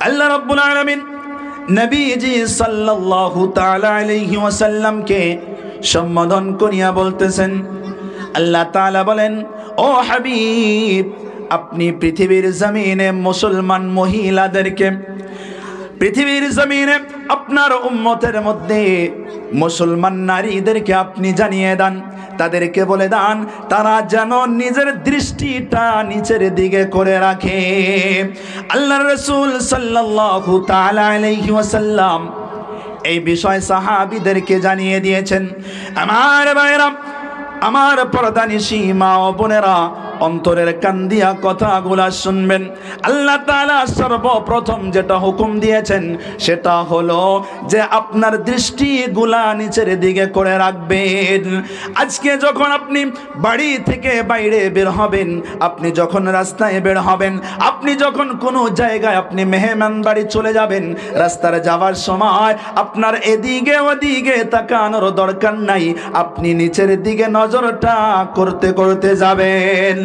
আল্লাহ রাব্বুল আলামিন নবীজি সাল্লাল্লাহু তাআলা আলাইহি ওয়াসাল্লামকে সম্বোধন করিয়া বলতেছেন, আল্লাহ তাআলা বলেন, ও হাবিব, আপনি পৃথিবীর জমিনে মুসলমান মহিলাদেরকে, পৃথিবীর জমিনে আপনার উম্মতের মধ্যে মুসলমান নারীদেরকে আপনি জানিয়ে দেন, তাদেরকে বলে দেন তারা যেন নিজের দৃষ্টিটা নিচের দিকে করে রাখে। আল্লাহর রাসূল সাল্লাল্লাহু তাআলা আলাইহি ওয়াসাল্লাম এই বিষয় সাহাবীদেরকে জানিয়ে দিয়েছেন। আমার ভাইরা, আমার পর্দানিশী মা ও বোনেরা, অন্তরের কান দিয়া কথাগুলা শুনবেন। আল্লাহ তাআলা সর্বপ্রথম যেটা হুকুম দিয়েছেন সেটা হলো যে আপনার দৃষ্টিগুলা নিচের দিকে করে রাখবেন। আজকে যখন আপনি বাড়ি থেকে বাইরে বের হবেন, আপনি যখন রাস্তায় বের হবেন, আপনি যখন কোনো জায়গায় আপনি মেহমান বাড়ি চলে যাবেন, রাস্তার যাওয়ার সময় আপনার এদিকে ওদিকে তাকানোর দরকার নাই, আপনি নিচের দিকে নজরটা করতে করতে যাবেন।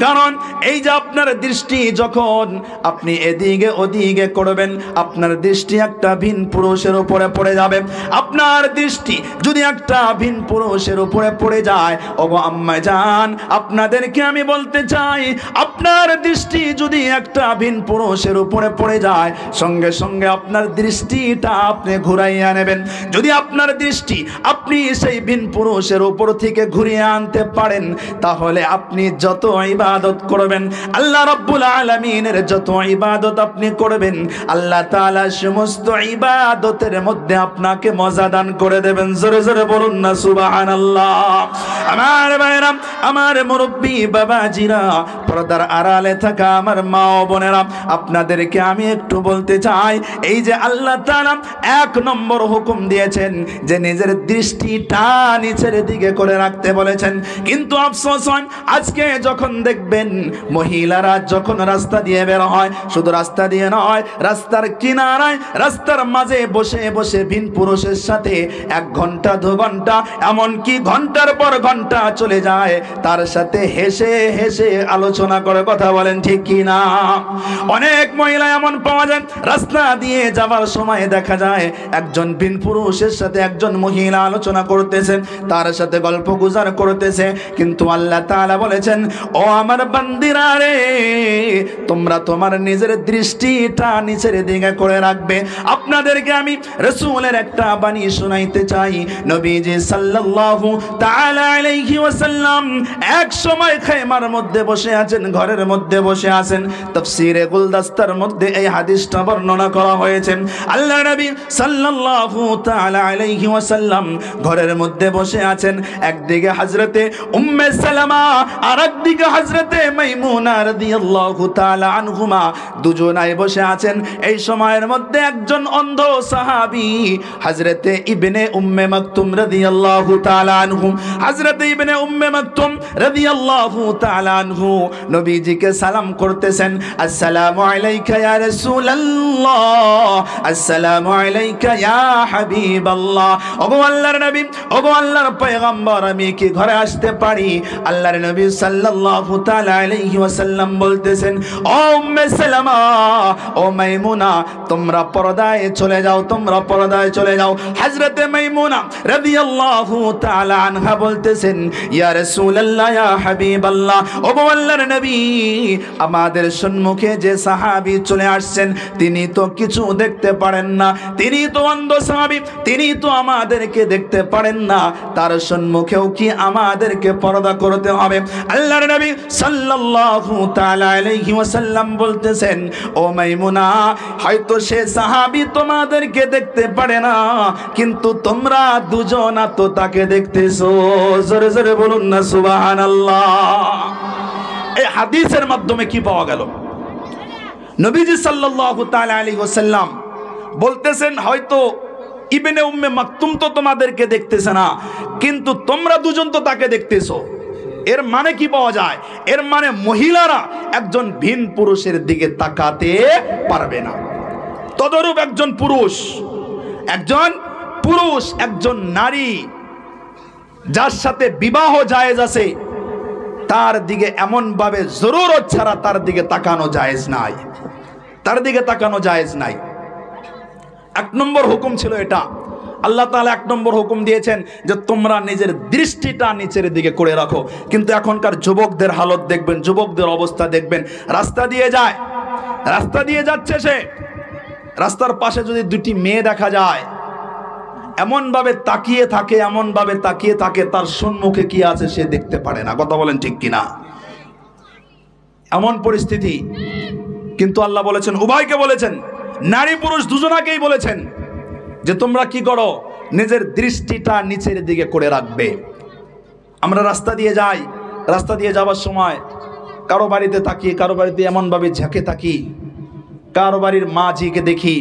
কারণ এই যে আপনার দৃষ্টি যখন আপনি এদিকে ওদিকে করবেন, আপনার দৃষ্টি একটা ভিন পুরুষের উপরে পড়ে যাবে। আপনার দৃষ্টি যদি একটা ভিন পুরুষের উপরে পড়ে যায়, ওগো আম্মা জান, আপনাদেরকে আমি বলতে চাই, আপনার দৃষ্টি যদি একটা ভিন পুরুষের উপরে পড়ে যায়, সঙ্গে সঙ্গে আপনার দৃষ্টিটা আপনি ঘুরাইয়া নেবেন। যদি আপনার দৃষ্টি আপনি সেই ভিন পুরুষের উপর থেকে ঘুরিয়ে আনতে পারেন, তাহলে আপনি যত ইবাদত করবেন, আল্লাহ রাব্বুল আলামিনের যত ইবাদত আপনি করবেন, আল্লাহ তাআলা সমস্ত ইবাদতের মধ্যে আপনাকে মজা দান করে দেবেন। জোরে জোরে বলুন না সুবহানাল্লাহ। আমার ভাইরা, আমার মুরব্বি বাবাজিরা, পর্দার আড়ালে থাকা আমার মা ও বোনেরা, আপনাদেরকে আমি একটু বলতে চাই, এই যে আল্লাহ তাআলা এক নম্বর হুকুম দিয়েছেন যে নিজের দৃষ্টিটা নিচের দিকে করে রাখতে বলেছেন, কিন্তু আফসোস হয় আজকে যখন দেখবেন মহিলারা যখন রাস্তা দিয়ে বের হয়, শুধু রাস্তা দিয়ে নয়, রাস্তার কিনারায়, রাস্তার মাঝে বসে বসে ভিন পুরুষের সাথে 1 ঘন্টা 2 ঘন্টা, এমনকি ঘন্টার পর ঘন্টা চলে যায়, তার সাথে হেসে হেসে আলোচনা করে। কথা বলেন ঠিক কি না? অনেক মহিলা এমন পাওয়া যায়, রাস্তা দিয়ে যাওয়ার সময় দেখা যায় একজন ভিন পুরুষের সাথে একজন মহিলা আলোচনা করতেছে, তার সাথে গল্প গুজর করতেছে, কিন্তু আল্লাহ তাআলা বলেছেন, ও আমার বান্দিরা রে, তোমরা তোমার নিজের দৃষ্টিটা নিচের দিকে করে রাখবে। আপনাদেরকে আমি রাসূলের একটা বাণী শোনাইতে চাই। নবীজি সাল্লাল্লাহু তাআলা আলাইহি ওয়াসাল্লাম এক সময় খায়মার মধ্যে বসে আছেন, ঘরের মধ্যে বসে আছেন। তাফসীরে গুলদস্তার মধ্যে এই হাদিসটা বর্ণনা করা হয়েছে। আল্লাহ নবী সাল্লাল্লাহু তাআলা আলাইহি ওয়াসাল্লাম ঘরের মধ্যে বসে আছেন, একদিকে হযরতে উম্মে সালামা আর একদিকে হযরতে মাইমুনা রাদিয়াল্লাহু তাআলা আনহুমা, দুজনাই বসে আছেন। এই সময়ের মধ্যে একজন অন্ধ সাহাবী হযরতে ইবনে উম্মে মাকতুম রাদিয়াল্লাহু তাআলা আনহু, হযরতে ইবনে উম্মে মাকতুম রাদিয়াল্লাহু তাআলা আনহু নবীজিকে সালাম করতেছেন, আসসালামু আলাইকা ইয়া রাসূলুল্লাহ, আসসালামু আলাইকা ইয়া হাবিবাল্লাহ। ওগো আল্লাহর নবী, ওগো আল্লাহর পয়গম্বর, আমি কি ঘরে আসতে পারি? আল্লাহর নবী সাল্লাল্লাহু তাআলা আলাইহি ওয়াসাল্লাম বলতেছেন, ও উম্মে সালামা, ও মাইমুনা, তোমরা পর্দায় চলে যাও, তোমরা পর্দায় চলে যাও। হযরতে মাইমুনা রাদিয়াল্লাহু তাআলা আনহা বলতেছেন, ইয়া রাসূলুল্লাহ, ইয়া হাবিবাল্লাহ, ওগো আল্লাহর নবী, আমাদের সম্মুখে যে সাহাবী চলে আসছেন, তিনি তো কিছু দেখতে পারেন না, তিনি তো অন্ধ সাহাবী, তিনি তো আমাদেরকে দেখতে পারেন না, তার সম্মুখেও কি আমাদেরকে পর্দা করতে হবে? আল্লাহর নবী সাল্লাল্লাহু তাআলা আলাইহি ওয়াসাল্লাম বলতেছেন, ও মাইমুনা, হয়তো সে সাহাবী তোমাদেরকে দেখতে পারে না, কিন্তু তোমরা দুজন তো তাকে দেখতেছো। জোরে জোরে বলুন না সুবহানাল্লাহ। এই হাদিসের মাধ্যমে কি পাওয়া গেল? নবীজি সাল্লাল্লাহু তাআলা আলাইহি ওয়াসাল্লাম বলতেছেন, হয়তো ইবনে উম্মে মাকতুম তো তোমাদেরকে দেখতেছে না, কিন্তু তোমরা দুজন তো তাকে দেখতেছো। এর মানে কি পাওয়া যায়? এর মানে মহিলারা একজন ভিন পুরুষের দিকে তাকাতে পারবে না। তদরূপ একজন পুরুষ, একজন নারী যার সাথে বিবাহ জায়েজ আছে, তার দিকে এমন ভাবে জরুরত ছাড়া তার দিকে তাকানো জায়েজ নাই। তার দিকে তাকানো জায়েজ নাই। 1 নম্বর হুকুম ছিল এটা। আল্লাহ তাআলা 1 নম্বর হুকুম দিয়েছেন যে তোমরা নিজের দৃষ্টিটা নিচের দিকে করে রাখো। কিন্তু এখনকার যুবকদের হালত দেখবেন, যুবকদের অবস্থা দেখবেন, রাস্তা দিয়ে যায়, রাস্তা দিয়ে যাচ্ছে, সে রাস্তার পাশে যদি 2টি মেয়ে দেখা যায় এমনভাবে তাকিয়ে থাকে, এমনভাবে তাকিয়ে থাকে তার সম্মুখে কি আছে সে দেখতে পারে না। কথা বলেন ঠিক কিনা? এমন পরিস্থিতি। কিন্তু আল্লাহ বলেছেন, উভয়কে বলেছেন, নারী পুরুষ দুজনাকেই বলেছেন যে তোমরা কি করো, নিজের দৃষ্টিটা নিচের দিকে করে রাখবে। আমরা রাস্তা দিয়ে যাই, রাস্তা দিয়ে যাওয়ার সময় কারো বাড়িতে তাকিয়ে, কারো বাড়িতে এমনভাবে ঝাঁকে থাকি, কারো বাড়ির মা ঝিকে দেখি।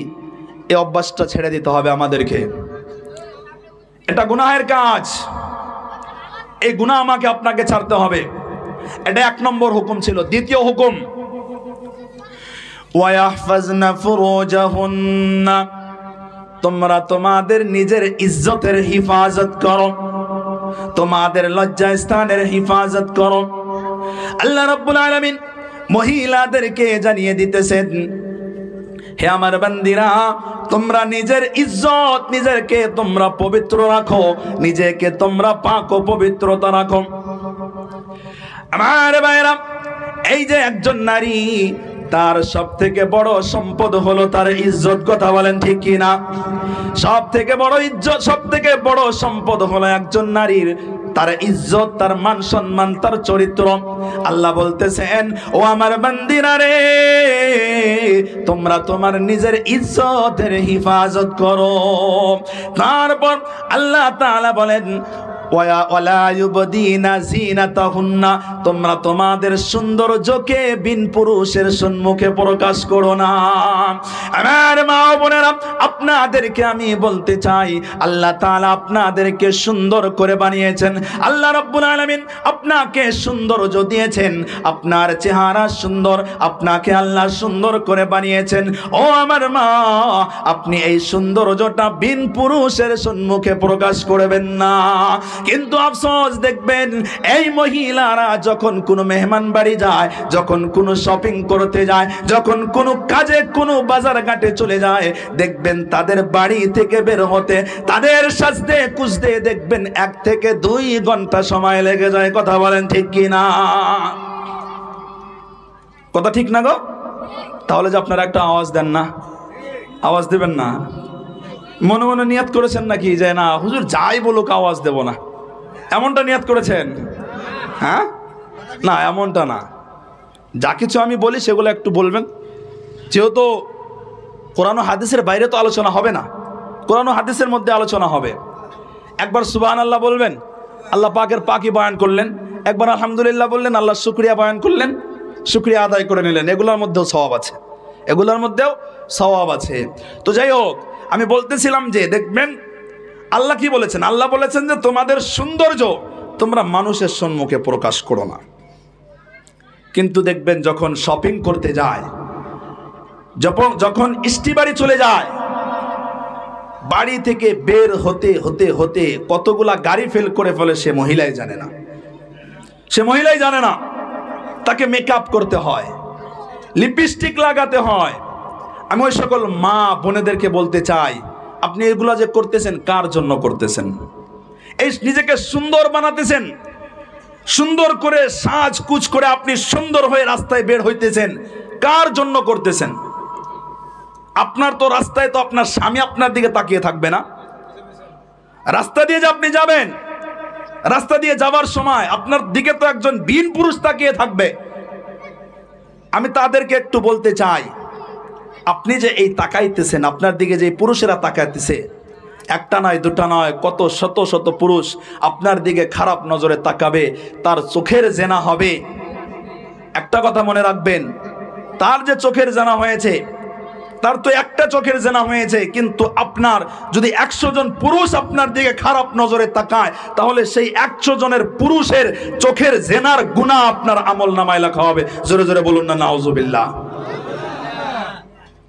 এই অভ্যাসটা ছেড়ে দিতে হবে আমাদেরকে। এটা গুনাহের কাজ, এই গুনাহ আমাকে আপনাকে ছাড়তে হবে। এটা 1 নম্বর হুকুম ছিল। দ্বিতীয় হুকুম, ওয়াহফাজনা ফুরুজাহুন্না, তোমরা তোমাদের নিজের ইজ্জতের হিফাজত করো, তোমাদের লজ্জা স্থানের হিফাজত করো। আল্লাহ রাব্বুল আলামিন মহিলাদেরকে জানিয়ে দিতেছেন, হে আমার বান্দিরা, তোমরা নিজের ইজ্জত, নিজেকে তোমরা পবিত্র রাখো, নিজেকে তোমরা পাক ও পবিত্রতা রাখো। আমার ভাইরা, এই যে একজন নারী, তার সব থেকে বড় সম্পদ হলো তার ইজ্জত। কথা বলেন ঠিক কিনা? সব থেকে বড় ইজ্জত, সব থেকে বড় সম্পদ হলো একজন নারীর তার ইজ্জত, তার মান সম্মান, তার চরিত্র। আল্লাহ বলতেছেন, ও আমার বান্দিরা রে, তোমরা তোমার নিজের ইজ্জতের হিফাজত করো। তারপর আল্লাহ তাআলা বলেন, ওয়ালা ইউবদিনা যিনাতাহুন্না, তোমরা তোমাদের সৌন্দর্যকে বিন পুরুষের সম্মুখে প্রকাশ করো না। আমার মা ও বোনেরা, আপনাদেরকে আমি বলতে চাই, আল্লাহ তাআলা আপনাদেরকে সুন্দর করে বানিয়েছেন। আল্লাহ রাব্বুল আলামিন আপনাকে সৌন্দর্য দিয়েছেন, আপনার চেহারা সুন্দর, আপনাকে আল্লাহ সুন্দর করে বানিয়েছেন। ও আমার মা, আপনি এই সৌন্দর্যটা বিন পুরুষের সম্মুখে প্রকাশ করবেন না। কিন্তু আফসোস, দেখবেন এই মহিলারা যখন কোনো মেহমান বাড়ি যায়, যখন কোনো শপিং করতে যায়, যখন কোনো কাজে, কোনো বাজার ঘাটে চলে যায়, দেখবেন তাদের বাড়ি থেকে বের হতে, তাদের সাজতে কুজতে দেখবেন 1 থেকে 2 ঘন্টা সময় লেগে যায়। কথা বলেন ঠিক কিনা? কথা ঠিক না গো? তাহলে যে আপনারা একটা আওয়াজ দেন না, আওয়াজ দেবেন না? মনে মনে নিয়ত করেছেন নাকি যে না হুজুর যাই বলুক আওয়াজ দেব না, এমনটা নিয়ত করেছেন? হ্যাঁ, না এমনটা না। যা কিছু আমি বলি সেগুলো একটু বলবেন, যেহেতু কোরআন ও হাদিসের বাইরে তো আলোচনা হবে না, কোরআন ও হাদিসের মধ্যে আলোচনা হবে। একবার সুবহানাল্লাহ বলবেন, আল্লাহ পাকের পাকি বয়ান করলেন। একবার আলহামদুলিল্লাহ বললেন, আল্লাহ শুকরিয়া বয়ান করলেন, শুকরিয়া আদায় করে নিলেন। এগুলোর মধ্যেও সওয়াব আছে, এগুলোর মধ্যেও সওয়াব আছে। তো যাই হোক, আমি বলতেছিলাম যে দেখবেন আল্লাহ কি বলেছেন? আল্লাহ বলেছেন যে তোমাদের সৌন্দর্য তোমরা মানুষের সম্মুখে প্রকাশ করো না। কিন্তু দেখবেন যখন শপিং করতে যায়, যখন ইস্টিবাড়ি চলে যায়, বাড়ি থেকে বের হতে হতে হতে কতগুলা গাড়ি ফেল করে ফেলে সে মহিলাই জানে না, সে মহিলাই জানে না। তাকে মেকআপ করতে হয়, লিপস্টিক লাগাতে হয়। আমি ওই সকল মা বোনেদেরকে বলতে চাই, আপনি এগুলা যে করতেছেন কার জন্য করতেছেন? এই নিজেকে সুন্দর বানাতেছেন, সুন্দর করে সাজকুচ করে আপনি সুন্দর হয়ে রাস্তায় বের হইতেছেন, কার জন্য করতেছেন? আপনার তো রাস্তায় তো আপনার স্বামী আপনার দিকে তাকিয়ে থাকবে না। রাস্তা দিয়ে যে আপনি যাবেন, রাস্তা দিয়ে যাওয়ার সময় আপনার দিকে তো একজন বীর পুরুষ তাকিয়ে থাকবে। আমি তাদেরকে একটু বলতে চাই, আপনি যে এই তাকাইতেছেন, আপনার দিকে যে পুরুষেরা তাকাইতেছে, একটা নয় দুটা নয়, কত শত শত পুরুষ আপনার দিকে খারাপ নজরে তাকাবে, তার চোখের জেনা হবে। একটা কথা মনে রাখবেন, তার যে চোখের জেনা হয়েছে, তার তো একটা চোখের জেনা হয়েছে, কিন্তু আপনার যদি 100 জন পুরুষ আপনার দিকে খারাপ নজরে তাকায়, তাহলে সেই 100 জনের পুরুষের চোখের জেনার গুনাহ আপনার আমল নামায় লেখা হবে। জোরে জোরে বলুন না নাউজুবিল্লাহ।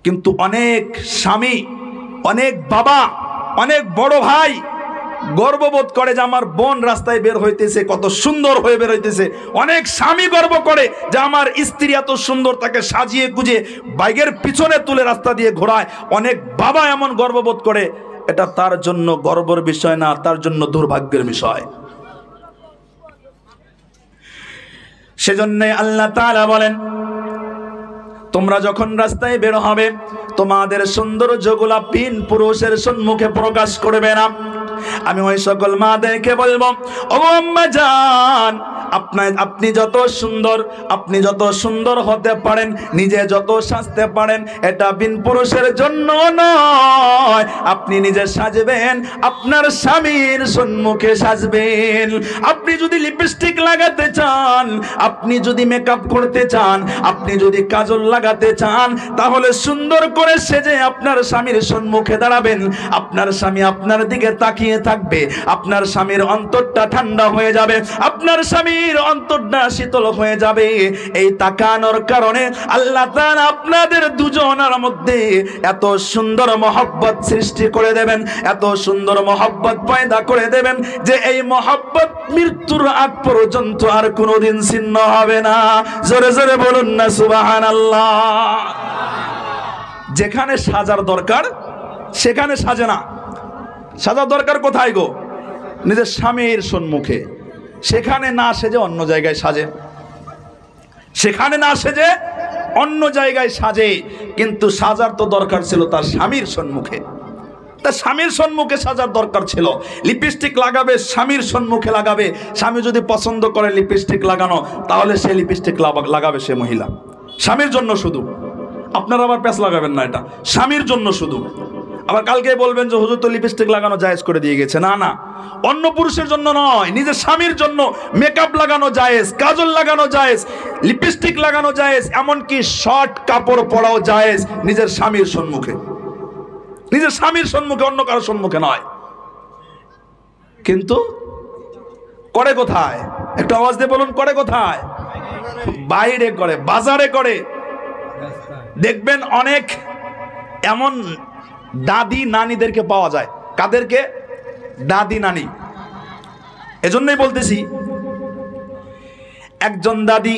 কিন্তু অনেক স্বামী, অনেক বাবা, অনেক বড় ভাই গর্ববোধ করে যে আমার বোন রাস্তায় বের হইতেছে, কত সুন্দর হয়ে বের হইতেছে। অনেক স্বামী গর্ব করে যে আমার স্ত্রী এত সুন্দর, তাকে সাজিয়ে গুজে বাইকের পিছনে তুলে রাস্তা দিয়ে ঘোরায়। অনেক বাবা এমন গর্ববোধ করে। এটা তার জন্য গর্বের বিষয় না, তার জন্য দুর্ভাগ্যের বিষয়। সেজন্য আল্লাহ তাআলা বলেন, তোমরা যখন রাস্তায় বের হবে তোমাদের সৌন্দর্যগুলা ভিন পুরুষের সম্মুখে প্রকাশ করবে না। আমি ওই সকল মাদেরকে বলবো, ও আম্মা জান, আপনি যত সুন্দর হতে পারেন, নিজে যত সাজতে পারেন, এটা বিন পুরুষের জন্য নয়। আপনি নিজে সাজবেন, আপনার স্বামীর সম্মুখে সাজবেন। আপনি যদি লিপস্টিক লাগাতে চান, আপনি যদি মেকআপ করতে চান, আপনি যদি কাজল লাগাতে চান, তাহলে সুন্দর করে সেজে আপনার স্বামীর সম্মুখে দাঁড়াবেন। আপনার স্বামী আপনার দিকে তাকিয়ে থাকবে, আপনার স্বামীর অন্তরটা ঠান্ডা হয়ে যাবে, আপনার স্বামীর অন্তরটা শীতল হয়ে যাবে। এই তাকানোর কারণে আল্লাহ তাআলা আপনাদের দুজনের মধ্যে এত সুন্দর মহব্বত সৃষ্টি করে দেবেন, এত সুন্দর মহব্বত পয়দা করে দেবেন যে এই মহব্বত মৃত্যুর আগ পর্যন্ত আর কোনোদিন ছিন্ন হবে না। জোরে জোরে বলুন না সুবহানাল্লাহ। যেখানে সাজার দরকার সেখানে সাজে না। সাজার দরকার কোথায় গো? নিজের স্বামীর সম্মুখে। সেখানে না সেজে অন্য জায়গায় সাজে, সেখানে না সেজে অন্য জায়গায় সাজে। কিন্তু সাজার তো দরকার ছিল তার স্বামীর সম্মুখে, তার স্বামীর সম্মুখে সাজার দরকার ছিল। লিপস্টিক লাগাবে স্বামীর সম্মুখে লাগাবে। স্বামী যদি পছন্দ করে লিপস্টিক লাগানো, তাহলে সে লিপস্টিক লাগাবে, সে মহিলা স্বামীর জন্য শুধু। আপনারা আবার প্যাঁচ লাগাবেন না, এটা স্বামীর জন্য শুধু। আবার কালকে বলবেন যে হুজুর তো লিপস্টিক লাগানো জায়েজ করে দিয়ে গেছে। না না, অন্য পুরুষের জন্য নয়, নিজের স্বামীর জন্য মেকআপ লাগানো জায়েজ, কাজল লাগানো জায়েজ, লিপস্টিক লাগানো জায়েজ, এমনকি শর্ট কাপড় পরাও জায়েজ নিজের স্বামীর সম্মুখে, নিজের স্বামীর সম্মুখে, অন্য কারোর সম্মুখে নয়। কিন্তু করে কোথায়? একটু আওয়াজ দিয়ে বলুন, করে কোথায়? বাইরে করে, বাজারে করে। দেখবেন অনেক এমন দাদি নানিদেরকে পাওয়া যায়। কাদেরকে? দাদি নানি। এজন্যই বলতেছি, একজন দাদি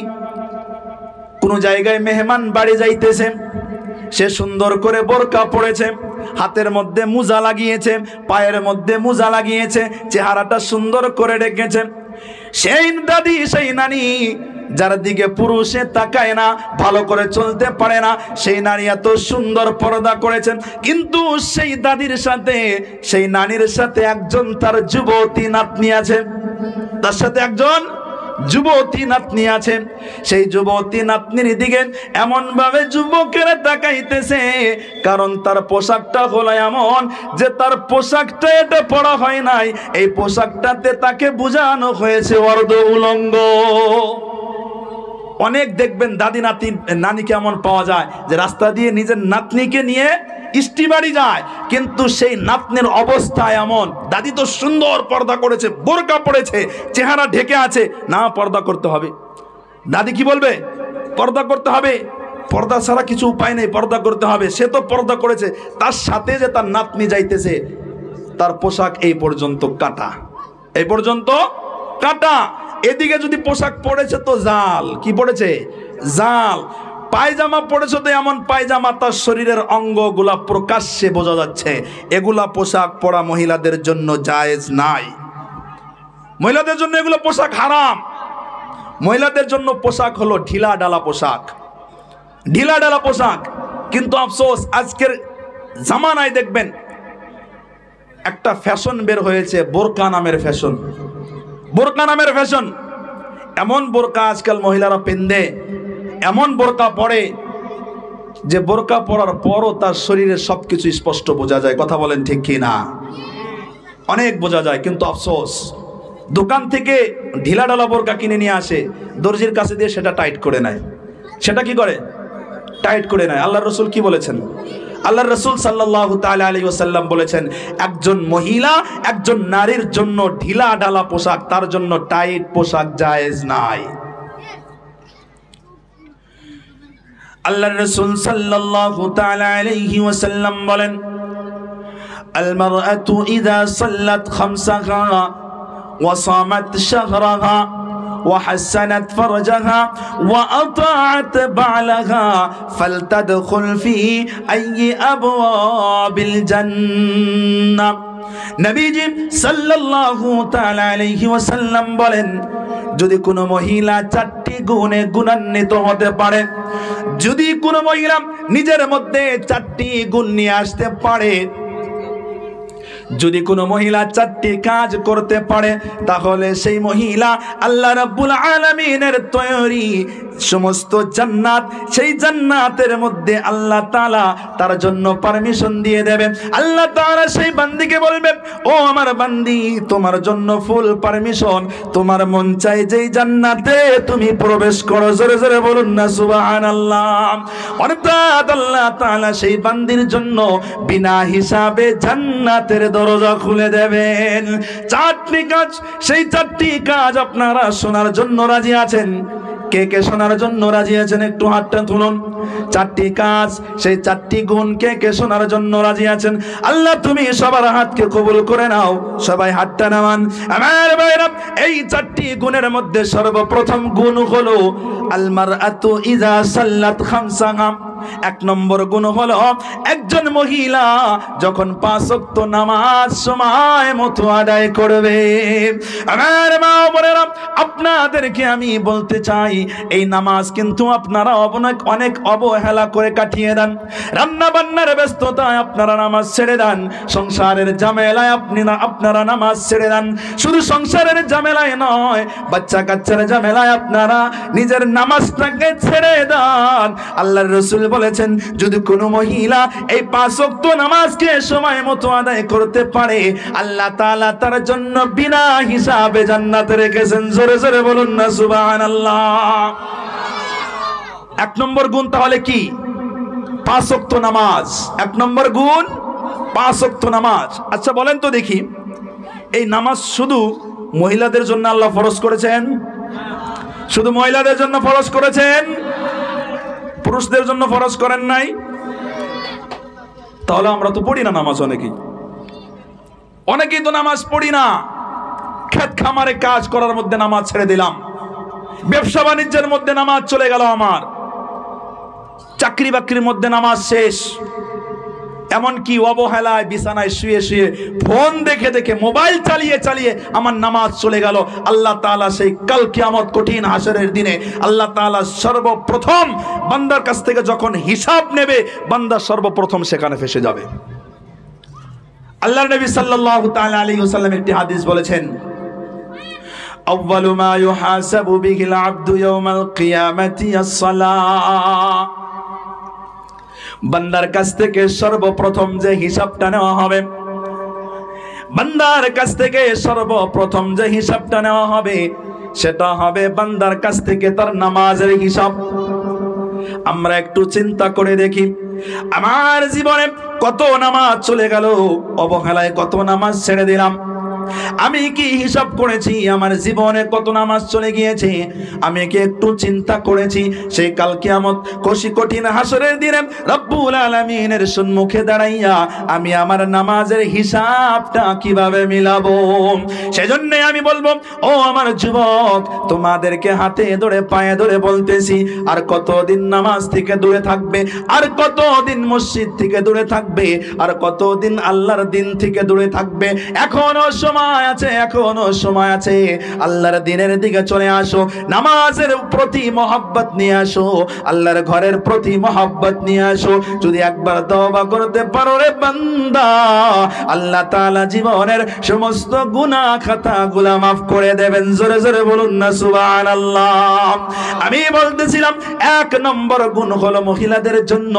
কোনো জায়গায় মেহমান বাড়ি যাইতেছে, সে সুন্দর করে বোরকা পরেছে, হাতের মধ্যে মোজা লাগিয়েছে, পায়ের মধ্যে মোজা লাগিয়েছে, চেহারাটা সুন্দর করে রেখেছে। সেই দাদি, সেই নানি যার দিকে পুরুষে তাকায় না, ভালো করে চলতে পারে না, সেই নারী এত সুন্দর পর্দা করেছেন। কিন্তু সেই দাদির সাথে, সেই নানির সাথে একজন তার যুবতী নাতনি আছে, তার সাথে একজন যুবতী নাতনি আছে। সেই যুবতী নাতনির দিকে এমন ভাবে যুবকেরা তাকাইতেছে, কারণ তার পোশাকটা হলো এমন যে তার পোশাকটা এটা পরা হয় নাই, এই পোশাকটাতে তাকে বোঝানো হয়েছে অর্ধ উলঙ্গ। অনেক দেখবেন দাদি নানিকে এমন পাওয়া যায় যে রাস্তা দিয়ে নিজের নাতনিকে নিয়ে ইষ্টিবাড়ি যায়, কিন্তু সেই নাতনির অবস্থা এমন, দাদি তো সুন্দর পর্দা করেছে, বোরকা পড়েছে, চেহারা ঢেকে আছে, না পর্দা করতে হবে। দাদি কি বলবে? পর্দা করতে হবে, পর্দা ছাড়া কিছু উপায় নেই, পর্দা করতে হবে। সে তো পর্দা করেছে, তার সাথে যে তার নাতনি যাইতেছে, তার পোশাক এই পর্যন্ত কাটা, এই পর্যন্ত কাটা। এদিকে যদি পোশাক পড়েছে তো জাল, কি পড়েছে? জাল। পায়জামা পড়েছে তো এমন পায়জামা তার শরীরের অঙ্গগুলা প্রকাশ্যে বোঝা যাচ্ছে। এগুলা পোশাক পরা মহিলাদের জন্য জায়েজ নাই, মহিলাদের জন্য এগুলো পোশাক হারাম। মহিলাদের জন্য পোশাক হলো ঢিলা ডালা পোশাক, ঢিলা ডালা পোশাক। কিন্তু আফসোস, আজকের জামানায় দেখবেন একটা ফ্যাশন বের হয়েছে, বোরকা নামের ফ্যাশন, বোরকা নামের ফ্যাশন। এমন বোরকা আজকাল মহিলারা পেন্দে, এমন বোরকা পরে যে বোরকা পরার পরও তার শরীরের সবকিছু স্পষ্ট বোঝা যায়। কথা বলেন ঠিক কি না? অনেক বোঝা যায়। কিন্তু আফসোস, দোকান থেকে ঢিলা ঢালা বোরকা কিনে নিয়ে আসে, দর্জির কাছে দিয়ে সেটা টাইট করে নেয়। সেটা কি করে? টাইট করে নেয়। আল্লাহর রাসূল কি বলেছেন? আল্লাহর রাসূল সাল্লাল্লাহু তাআলা আলাইহি ওয়াসাল্লাম বলেছেন, একজন মহিলা, একজন নারীর জন্য ঢিলা ঢালা পোশাক, তার জন্য টাইট পোশাক জায়েজ নাই। আল্লাহর রাসূল সাল্লাল্লাহু তাআলা আলাইহি ওয়াসাল্লাম বলেন, আল মারআতু ইযা সাল্লাত খামসাহা ওয়া সামাত শাহরাহা وحسنت فرجها وأطاعت بعلها فلتدخل في أي أبواب الجنة নবীজি সাল্লাল্লাহু তাআলা আলাইহি ওয়াসাল্লাম বলেন, যদি কোনো মহিলা চারটি গুণে গুণান্বিত হতে পারে, যদি কোনো মহিলা নিজের মধ্যে চারটি গুণ নিয়ে আসতে পারে, যদি কোনো মহিলা চারটি কাজ করতে পারে, তাহলে সেই মহিলা আল্লাহ রাব্বুল আলামিনের তৈরি সমস্ত জান্নাত, সেই জান্নাতের মধ্যে আল্লাহ তাআলা তার জন্য পারমিশন দিয়ে দেবে। আল্লাহ তাআলা সেই বান্দিকে বলবে, ও আমার বান্দি, তোমার জন্য ফুল পারমিশন, তোমার মন চাই যেই জান্নাতে তুমি প্রবেশ করো। জোরে জোরে বলুন না সুবহানাল্লাহ। অর্থাৎ আল্লাহ তাআলা সেই বান্দির জন্য বিনা হিসাবে জান্নাতের দরজা খুলে দেবেন। চারটি কাজ, সেই চারটি কাজ আপনারা শোনার জন্য রাজি আছেন? কে কে শোনার জন্য রাজি আছেন? একটু হাতটা তুলুন। চারটি কাজ, সেই চারটি গুণ কে কে শোনার জন্য রাজি আছেন? আল্লাহ তুমি সবার হাতকে কবুল করে নাও। সবাই হাতটা নামান। আমার ভাইরা, এই চারটি গুণের মধ্যে সর্বপ্রথম গুণ হলো আল মারআতু ইযা সাল্লাত খামসাহা। এক নম্বর গুণ হলো, একজন মহিলা যখন 5 ওয়াক্ত নামাজ সময় মতো আদায় করবে। আমার মা বোনেরা, আপনাদেরকে আমি বলতে চাই, এই নামাজ কিন্তু আপনারা অনেক অবহেলা করে কাটিয়ে দেন। রান্না বান্নার ব্যস্ততায় আপনারা নামাজ ছেড়ে দেন, সংসারের ঝামেলায় আপনারা নামাজ ছেড়ে দেন। শুধু সংসারের ঝামেলায় নয়, বাচ্চা কাচ্চার ঝামেলায় আপনারা নিজের নামাজটাকে ছেড়ে দেন। আল্লাহর রাসূল বলেছেন, যদি কোনো মহিলা এই 5 ওয়াক্ত নামাজকে সময় মতো আদায় করতে পারে, আল্লাহ তাআলা তার জন্য বিনা হিসাবে জান্নাতে রেখেছেন। জোরে জোরে বলুন না সুবহানাল্লাহ। এক নম্বর গুণ তাহলে কি? 5 ওয়াক্ত নামাজ। এক নম্বর গুণ 5 ওয়াক্ত নামাজ। আচ্ছা বলেন তো দেখি, এই নামাজ শুধু মহিলাদের জন্য আল্লাহ ফরজ করেছেন? শুধু মহিলাদের জন্য ফরজ করেছেন? পুরুষদের জন্য ফরজ করেন নাই? তাহলে আমরা তো পড়ি না নামাজ। অনেকেই তো নামাজ পড়ি না। ক্ষেত খামারে কাজ করার মধ্যে নামাজ ছেড়ে দিলাম, ব্যবসা বাণিজ্যের মধ্যে নামাজ চলে গেল আমার, চাকরি বাকরির মধ্যে নামাজ শেষ, এমনকি অবহেলায় বিছানায় শুয়ে শুয়ে ফোন দেখে দেখে, মোবাইল চালিয়ে চালিয়ে আমার নামাজ চলে গেল। আল্লাহ তাআলা সেই কাল কিয়ামত কঠিন হাসরের দিনে আল্লাহ তাআলা সর্বপ্রথম বান্দার কাছ থেকে যখন হিসাব নেবে, বান্দা সর্বপ্রথম সেখানে ফেসে যাবে। আল্লাহর নবী সাল্লাল্লাহু তাআলা আলাইহি ওয়াসাল্লাম একটি হাদিস বলেছেন, আউয়ালু মা ইউহাসাবু বিহিল আবদু ইয়াউমাল কিয়ামাতি আস-সালাহ। বান্দার কাছ থেকে সর্বপ্রথম যে হিসাবটা নেওয়া হবে, বান্দার কাছ থেকে সর্বপ্রথম যে হিসাবটা নেওয়া হবে, সেটা হবে বান্দার কাছ থেকে তার নামাজের হিসাব। আমরা একটু চিন্তা করে দেখি, আমার জীবনে কত নামাজ চলে গেল, অবহেলায় কত নামাজ ছেড়ে দিলাম। আমি কি হিসাব করেছি আমার জীবনে কত নামাজ চলে গিয়েছে? আমি কি একটু চিন্তা করেছি সেই কাল কিয়ামত কঠিন হাসরের দিনে রব্বুল আলামিনের সম্মুখে দাঁড়াইয়া আমি আমার নামাজের হিসাবটা কিভাবে মিলাবো? সেজন্য আমি বলবো, ও আমার যুবক, তোমাদেরকে হাতে ধরে পায়ে ধরে বলতেছি, আর কতদিন নামাজ থেকে দূরে থাকবে, আর কতদিন মসজিদ থেকে দূরে থাকবে, আর কতদিন আল্লাহর দিন থেকে দূরে থাকবে? এখনো সময় আছে, এখনো সময় আছে। আল্লাহর দিনের দিকে চলে আসো, নামাজের প্রতি মহব্বত নিয়ে আসো, আল্লাহর ঘরের প্রতি মহব্বত নিয়ে আসো। যদি একবার তওবা করতে পারো রে বান্দা, আল্লাহ তাআলা জীবনের সমস্ত গুনাহ খাতাগুলো maaf করে দেবেন। জোরে জোরে বলুন না সুবহানাল্লাহ। আমি বলতেছিলাম, এক নম্বর গুণ হলো মহিলাদের জন্য,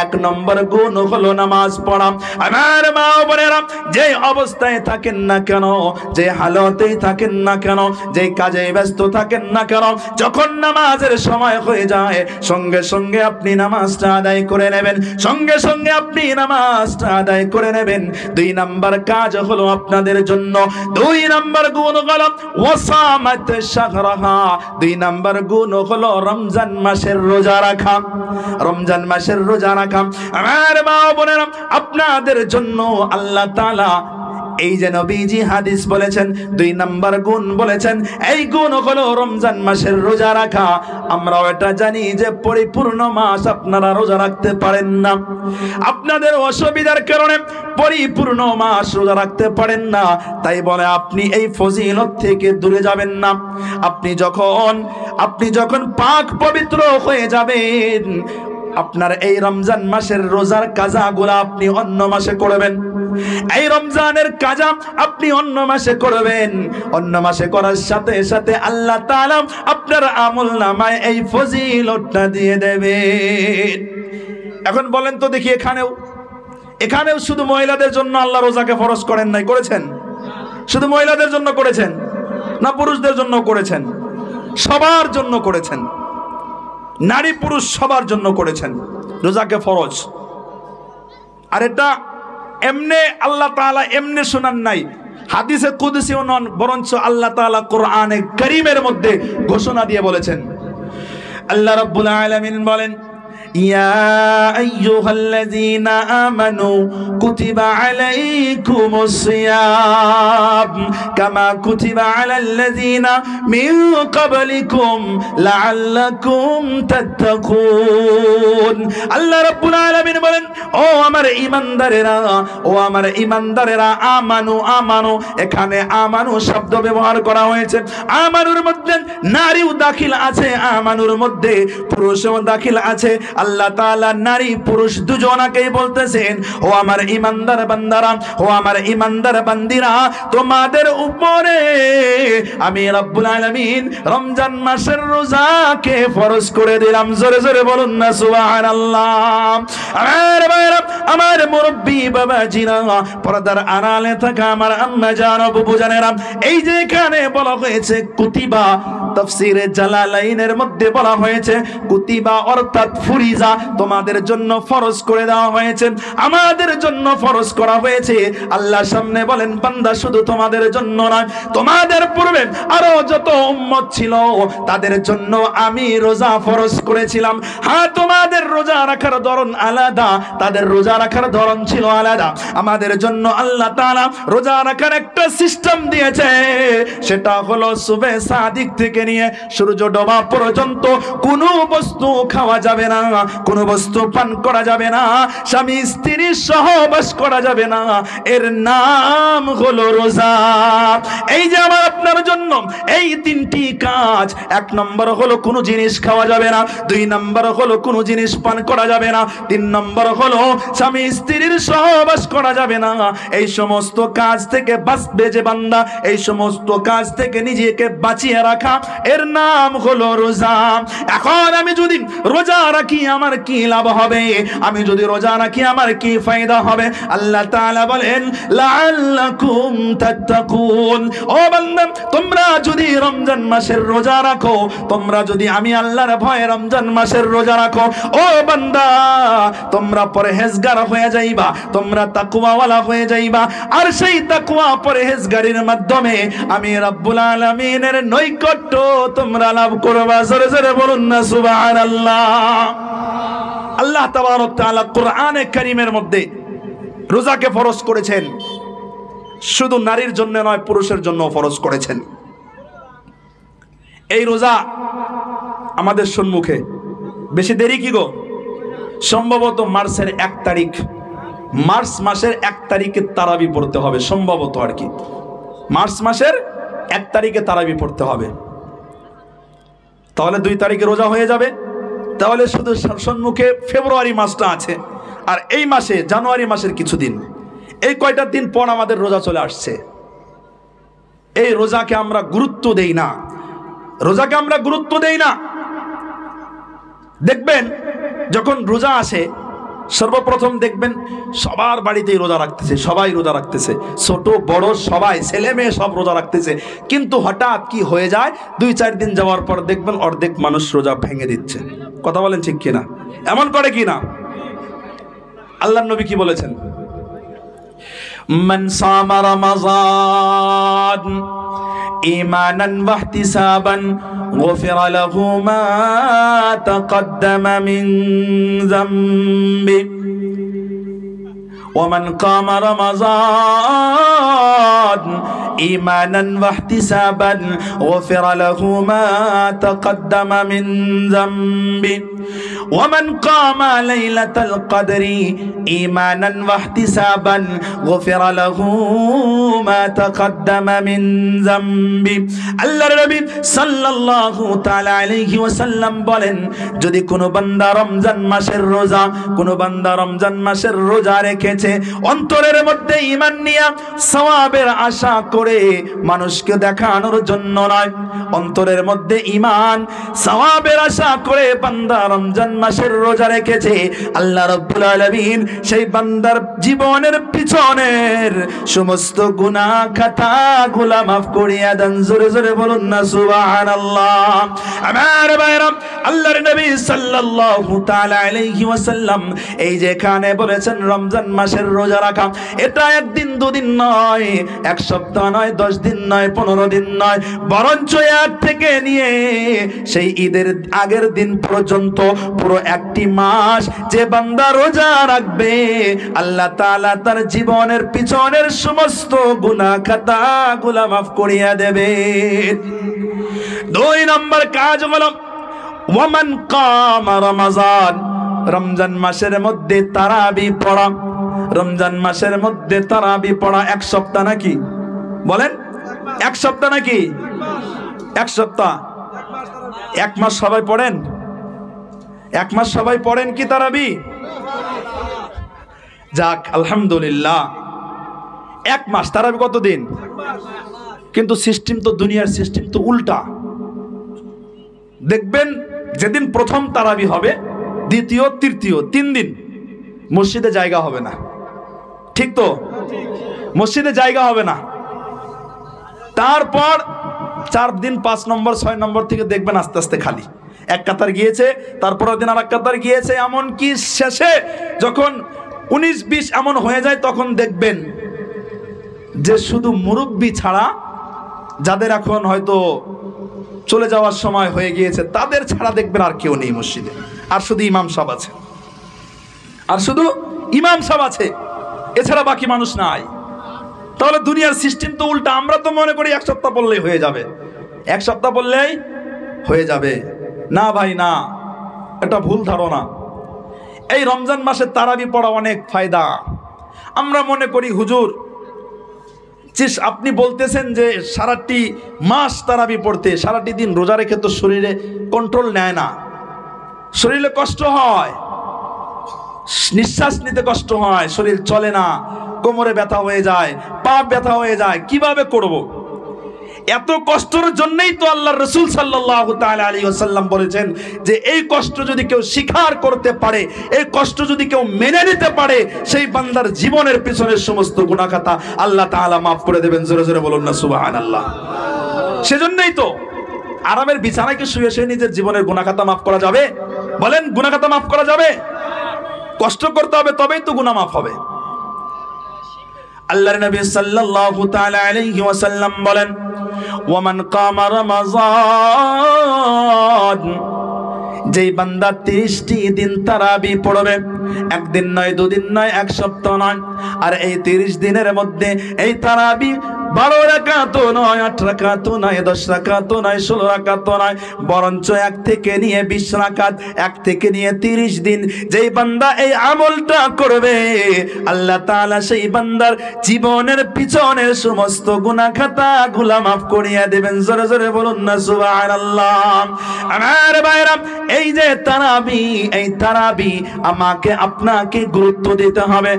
এক নম্বর গুণ হলো নামাজ পড়া। আমার মা বোনেরা, যে অবস্থায় থাকেন না কেন, যে হালতেই থাকেন না কেন, যে কাজে ব্যস্ত থাকেন না কেন, যখন নামাজের সময় হয়ে যায়, সঙ্গে সঙ্গে আপনি নামাজটা আদায় করে নেবেন, সঙ্গে সঙ্গে আপনি নামাজটা আদায় করে নেবেন। 2 নাম্বার কাজ হলো আপনাদের জন্য, 2 নাম্বার গুণ হলো ওয়াসামাত শাহরাহা। 2 নাম্বার গুণ হলো রমজান মাসের রোজা রাখা। রমজান মাসের রোজা রাখা। আমার মা বোনেরা, আপনাদের জন্য আল্লাহ তাআলা এই যে নবীজি হাদিস বলেছেন, 2 নাম্বার গুণ বলেছেন, এই গুণ হলো রমজান মাসের রোজা রাখা। আমরাও এটা জানি যে পরিপূর্ণ মাস আপনারা রোজা রাখতে পারেন না, আপনাদের অসুবিধার কারণে পরিপূর্ণ মাস রোজা রাখতে পারেন না, তাই বলে আপনি এই ফজিলত থেকে দূরে যাবেন না। আপনি যখন পাক পবিত্র হয়ে যাবেন, আপনার এই রমজান মাসের রোজার কাজাগুলা আপনি অন্য মাসে করবেন, এই রমজানের কাজা আপনি অন্য মাসে করবেন। অন্য মাসে করার সাথে সাথে আল্লাহ তাআলা আপনার আমলনামায় এই ফজিলতটা দিয়ে দেবেন। এখন বলেন তো দেখি, এখানেও শুধু মহিলাদের জন্য আল্লাহ রোজাকে ফরজ করেন নাই? করেছেন? শুধু মহিলাদের জন্য করেছেন না পুরুষদের জন্য করেছেন? সবার জন্য করেছেন, নারী পুরুষ সবার জন্য করেছেন রোজাকে ফরজ। আর এটা এমনি আল্লাহ তাআলা এমনি শোনান নাই, হাদিসে কুদসিও নন, বরঞ্চ আল্লাহ তাআলা কোরআনে কারীমের মধ্যে ঘোষণা দিয়ে বলেছেন। আল্লাহ রাব্বুল আলামিন বলেন, ইয়া আইয়ুহাল্লাযীনা আমানু কুতিবা আলাইকুমুস সিয়াম কামা কুতিবা আলাল্লাযীনা মিন ক্বাবলিকুম লাআল্লাকুম তাত্তাকুন। আল্লাহ রাব্বুল আলামিন বলেন, ও আমার ঈমানদারেরা, আমানু। এখানে আমানু শব্দ ব্যবহার করা হয়েছে। আমানুর মধ্যে নারীও দাখিল আছে, আমানুর মধ্যে পুরুষও দাখিল আছে। আল্লাহ তাআলা নারী পুরুষ দুজনাকেই বলতেছেন, ও আমার ঈমানদার বান্দারা, ও আমার ঈমানদার বান্দিরা, তোমাদের উপরে আমি রব্বুল আলামিন রমজান মাসের রোজাকে ফরজ করে দিলাম। জোরে জোরে বলুন না সুবহানাল্লাহ। আমার মুরব্বি বাবাজিরা, পর্দার আড়ালে থাকা আমার আম্মা জান, বুবু জানেরা, এই যে এখানে বলা হয়েছে কুতিবা, তাফসীরে জালালাইনের মধ্যে বলা হয়েছে কুতিবা অর্থাৎ ফুরিজা, তোমাদের জন্য ফরজ করে দেওয়া হয়েছে, আমাদের জন্য ফরজ করা হয়েছে। আল্লাহ সামনে বলেন, বান্দা শুধু তোমাদের জন্য নয়, তোমাদের পূর্বে আরো যত উম্মত ছিল তাদের জন্য আমি রোজা ফরজ করেছিলাম। হ্যাঁ, তোমাদের রোজা রাখার ধরন আলাদা, তাদের রোজা রাখার ধরন ছিল আলাদা। আমাদের জন্য আল্লাহ তাআলা রোজা রাখার একটা সিস্টেম দিয়েছে, সেটা হলো সুবহে সাদিক থেকে নিয়ে সূর্য ডোবা পর্যন্ত কোনো বস্তু খাওয়া যাবে না, কোনো বস্তু পান করা যাবে না, স্বামী স্ত্রী সহবাস করা যাবে না। এর নাম হলো রোজা। এই যে আমার আপনার জন্য এই 3টি কাজ, 1 নম্বর হলো কোনো জিনিস খাওয়া যাবে না, 2 নম্বর হলো কোনো জিনিস পান করা যাবে না, 3 নম্বর হলো স্বামী স্ত্রীর সহবাস করা যাবে না। এই সমস্ত কাজ থেকে বাঁচবে যে বান্দা, এই সমস্ত কাজ থেকে নিজেকে বাঁচিয়ে রাখা, এর নাম হলো রোজা। এখন আমি যদি রোজা রাখি আমার কি লাভ হবে? আমি যদি রোজা রাখি আমার কি ফায়দা হবে? আল্লাহ তাআলা বলেন, লাআল্লাকুম তাত্তাকুন। ও বান্দা, তোমরা যদি রমজান মাসের রোজা রাখো, তোমরা যদি আমি আল্লাহর ভয়ে রমজান মাসের রোজা রাখো, ও বান্দা, তোমরা পরহেজগার হয়ে যাইবা, তোমরা তাকওয়াওয়ালা হয়ে যাইবা। আর সেই তাকওয়া পরহেজগারির মাধ্যমে আমি রব্বুল আলামিনের নৈকট্য তোমরা লাভ করবা। জোরে জোরে বলুন না সুবহানাল্লাহ। আল্লাহ তাবারক তাআলা কোরআনে কারীমের মধ্যে রোজাকে ফরজ করেছেন, শুধু নারীর জন্য নয়, পুরুষের জন্য ফরজ করেছেন। এই রোজা আমাদের সম্মুখে, বেশি দেরি কি গো? সম্ভবত মার্চের 1 তারিখ, মার্চ মাসের 1 তারিখে তারাবি পড়তে হবে, সম্ভবত আর কি মার্চ মাসের 1 তারিখে তারাবি পড়তে হবে। তাহলে 2 তারিখে রোজা হয়ে যাবে। তাহলে শুধু সম্মুখে ফেব্রুয়ারি মাসটা আছে, আর এই মাসে জানুয়ারি মাসের কিছুদিন, এই কয়টা দিন পর আমাদের রোজা চলে আসছে। এই রোজাকে আমরা গুরুত্ব দেই না, রোজাকে আমরা গুরুত্ব দেই না। দেখবেন যখন রোজা আসে, সর্বপ্রথম দেখবেন সবার বাড়িতেই রোজা রাখতেছে, সবাই রোজা রাখতেছে, ছোট বড় সবাই, ছেলে মেয়ে সব রোজা রাখতেছে। কিন্তু হঠাৎ কি হয়ে যায়, 2-4 দিন যাওয়ার পর দেখবেন অর্ধেক মানুষ রোজা ভেঙে দিচ্ছে। কথা বলেন ঠিক কিনা? এমন করে কিনা? আল্লাহর নবী কি বলেছেন? মান সামা রমাযান ঈমানান ওয়া ইহতিসাবান গুফিরা লাহু মা তাকদ্দামা মিন যামবি ওয়ামান কামা রমাযান ঈমানান ওয়াহতিসাবান গুফিরা লাহু মা তাকদ্দামা মিন যামবি ওয়ামান কামা লাইলাতাল কদরি ঈমানান ওয়াহতিসাবান গুফিরা লাহু মা তাকদ্দামা মিন যামবি। আল্লাহর নবী সাল্লাল্লাহু তাআলা আলাইহি ওয়াসাল্লাম বলেন, যদি কোনো বান্দা রমজান মাসের রোজা, কোনো বান্দা রমজান মাসের রোজা রেখেছে অন্তরের মধ্যে ঈমান নিয়ে সওয়াবের আশা করে, মানুষকে দেখানোর জন্য নয়, অন্তরের মধ্যে ঈমান সওয়াবের আশা করে বান্দা রমজান মাসের রোজা রেখেছে, আল্লাহ রাব্বুল আলামিন সেই বান্দার জীবনের পিছনের সমস্ত গুনাহ খাতাগুলো মাফ করিয়া দেন। জোরে জোরে বলুন না সুবহানাল্লাহ। আমার ভাইরা, আল্লাহর নবী সাল্লাল্লাহু তাআলা আলাইহি ওয়াসাল্লাম এই যে এখানে বলেছেন রমজান মাসের রোজা রাখা, এটা একদিন দুদিন নয়, এক সপ্তাহ নয়, 10 দিন নয়, 15 দিন নয়, বরঞ্চ এক থেকে নিয়ে সেই ঈদের আগের দিন পর্যন্ত পুরো একটি মাস যে বান্দা রোজা রাখবে, আল্লাহ তাআলা তার জীবনের পিছনের সমস্ত গুনাহ খাতাগুলো মাফ করিয়া দেবে। 2 নম্বর কাজ হলো ওয়ামান কামা রমাযান, রমজান মাসের মধ্যে তারাবি পড়া। রমজান মাসের মধ্যে তারাবি পড়া 1 সপ্তাহ নাকি? বলেন 1 সপ্তাহ নাকি? 1 সপ্তাহ, 1 মাস সবাই পড়েন? 1 মাস সবাই পড়েন কি তারাবি? যাক আলহামদুলিল্লাহ। 1 মাস তারাবি কত দিন? কিন্তু সিস্টেম তো, দুনিয়ার সিস্টেম তো উল্টা। দেখবেন যেদিন প্রথম তারাবি হবে, দ্বিতীয়, তৃতীয় 3 দিন মসজিদে জায়গা হবে না। ঠিক তো? মসজিদে জায়গা হবে না। তারপর 4 দিন 5 নম্বর 6 নম্বর থেকে দেখবেন আস্তে আস্তে খালি, 1 কাতার গিয়েছে, তারপরের দিন আর 1 কাতার গিয়েছে, এমনকি শেষে যখন 19-20 এমন হয়ে যায় তখন দেখবেন যে শুধু মুরব্বি ছাড়া, যাদের এখন হয়তো চলে যাওয়ার সময় হয়ে গিয়েছে, তাদের ছাড়া দেখবেন আর কেউ নেই মসজিদে, আর শুধু ইমাম সাহেব আছে, আর শুধু ইমাম সাহেব আছে, এছাড়া বাকি মানুষ নাই। তাহলে দুনিয়ার সিস্টেম তো উল্টা। আমরা তো মনে করি 1 সপ্তাহ পড়লেই হয়ে যাবে, 1 সপ্তাহ পড়লেই হয়ে যাবে। না ভাই না, এটা ভুল ধারণা। এই রমজান মাসে তারাবি পড়া অনেক ফায়দা। আমরা মনে করি হুজুর আপনি বলতেছেন যে সারাটি মাস তারাবি পড়তে, সারাটি দিন রোজা রেখে তো শরীরে কন্ট্রোল নেয় না, শরীরে কষ্ট হয়, নিঃশ্বাস নিতে কষ্ট হয়, শরীর চলে না, কোমরে ব্যথা হয়ে যায়, পা ব্যথা হয়ে যায়, কিভাবে করব? এত কষ্টের জন্যই তো আল্লাহর রাসূল সাল্লাল্লাহু তাআলা আলাইহি ওয়াসাল্লাম বলেছেন যে এই কষ্ট যদি কেউ স্বীকার করতে পারে, এই কষ্ট যদি কেউ মেনে নিতে পারে, সেই বান্দার জীবনের পিছনের সমস্ত গুনাহ খাতা আল্লাহ তাআলা মাফ করে দেবেন। জোরে জোরে বলুন না সুবহানাল্লাহ। সেজন্যই তো আরামের বিছানায় কি শুয়ে শুয়ে নিজের জীবনের গুনাহ খাতা মাফ করা যাবে? বলেন, গুনাহ খাতা মাফ করা যাবে? কষ্ট করতে হবে, তবেই তো গুনাহ মাফ হবে। আল্লাহর নবী সাল্লাল্লাহু তাআলা আলাইহি ওয়াসাল্লাম বলেন, ওয়ামান কামা রমাযান, যেই বান্দা 30টি দিন তারাবি পড়বে, 1 দিন নয়, 2 দিন নয়, 1 সপ্তাহ নয়, আর এই 30 দিনের মধ্যে এই তারাবি 12 রাকাত নয়, 8 রাকাত নয়, 10 রাকাত নয়, 16 রাকাত নয়, বরঞ্চ 1 থেকে নিয়ে 20 রাকাত, 1 থেকে নিয়ে 30 দিন যেই বান্দা এই আমলটা করবে, আল্লাহ তাআলা সেই বান্দার জীবনের পিছনের সমস্ত গুনাহ খাতাগুলো মাফ করিয়া দেবেন। জোরে জোরে বলুন না সুবহানাল্লাহ। আমার ভাইরা, এই যে তারাবি, এই তারাবি আমাকে আপনাকে গুরুত্ব দিতে হবে।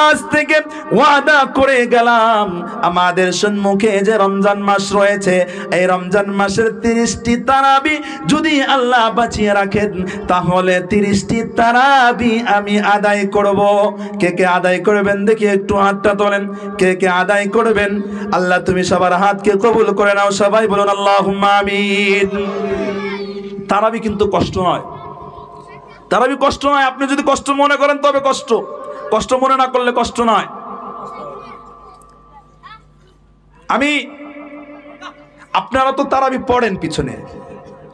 আজ থেকে ওয়াদা করে গেলাম, আমাদের সম্মুখে যে রমজান মাস রয়েছে, এই রমজান মাসের 30টি তারাবি যদি আল্লাহ বাঁচিয়ে রাখেন, তাহলে 30টি তারাবি আমি আদায় করব। কে কে আদায় করবেন দেখি একটু হাতটা তোলেন। কে কে আদায় করবেন? আল্লাহ তুমি সবার হাতকে কবুল করে নাও। সবাই বলুন আল্লাহুম্মা আমিন। তারাবি কিন্তু কষ্ট নয়, তারাবি কষ্ট নয়। আপনি যদি কষ্ট মনে করেন তবে কষ্ট, কষ্ট মনে না করলে কষ্ট নয়। আপনারা তো তারাবি পড়েন পিছনে,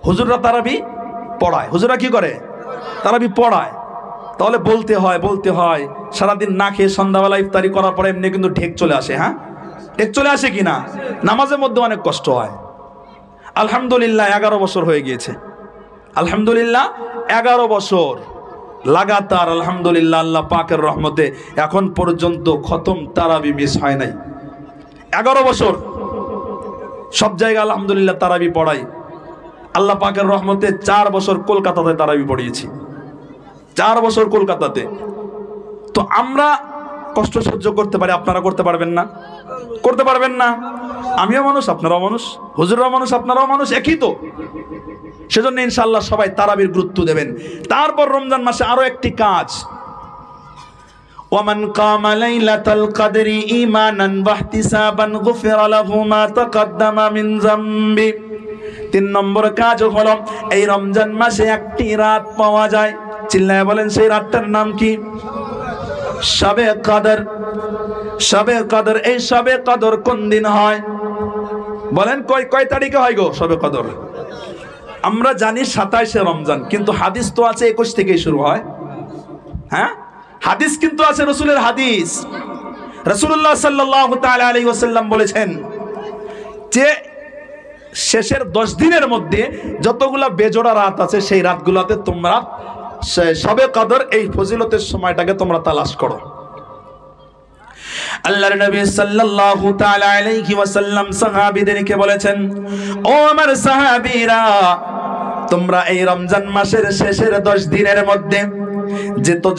হুজুররা তারাবি পড়ায়। হুজুররা কি করে? তারাবি পড়ায়। তাহলে বলতে হয় সারাদিন না খেয়ে সন্ধ্যাবেলা ইফতারি করার পরে এমনি কিন্তু ঢেক চলে আসে। হ্যাঁ, ঢেক চলে আসে কিনা? নামাজের মধ্যে অনেক কষ্ট হয়। আলহামদুলিল্লাহ 11 বছর হয়ে গিয়েছে, আলহামদুলিল্লাহ 11 বছর লাগাতার, আলহামদুলিল্লাহ আল্লাহ পাকের রহমতে এখন পর্যন্ত খতম তারাবি মিস হয় নাই। 11 বছর সব জায়গায় আলহামদুলিল্লাহ তারাবি পড়াই। আল্লাহ পাকের রহমতে 4 বছর কলকাতাতে তারাবি পড়িয়েছি, 4 বছর কলকাতাতে। তো আমরা কষ্ট সহ্য করতে পারি, আপনারা করতে পারবেন না? করতে পারবেন না? আমিও মানুষ, আপনারাও মানুষ, হুজুররাও মানুষ, আপনারাও মানুষ, একই তো। সেজন্য ইনশাআল্লাহ সবাই তারাবির গুরুত্ব দেবেন। তারপর রমজান মাসে আরো একটি কাজ, ওয়ামান কামা লাইলাতাল কদরি ঈমানান ওয়াহতিসাবান গুফিরা লাহু মা তাকদ্দামা মিন যামবি। 3 নম্বর কাজ হলো এই রমজান মাসে একটি রাত পাওয়া যায়, চিল্লায় বলেন সেই রাতটার নাম কি? শবে কদর। শবে কদর, এই শবে কদর কোন দিন হয় বলেন? কয় তারিখে হয় গো শবে কদর? আমরা জানি 27শে রমজান, কিন্তু হাদিস তো আছে 21 থেকেই শুরু হয়। হ্যাঁ, হাদিস কিন্তু আছে, রাসূলের হাদিস। রাসূলুল্লাহ সাল্লাল্লাহু তাআলা আলাইহি ওয়াসাল্লাম বলেছেন যে শেষের 10 দিনের মধ্যে যতগুলা বেজোড়া রাত আছে সেই রাতগুলোতে তোমরা শবে কদর এই ফজিলতের সময়টাকে তোমরা তালাশ করো। আল্লাহর নবী সাল্লাল্লাহু তাআলা আলাইহি ওয়াসাল্লাম সাহাবীদেরকে বলেছেন, ও আমার সাহাবীরা, তোমরা এই রমজান মাসের শেষের 10 দিনের মধ্যে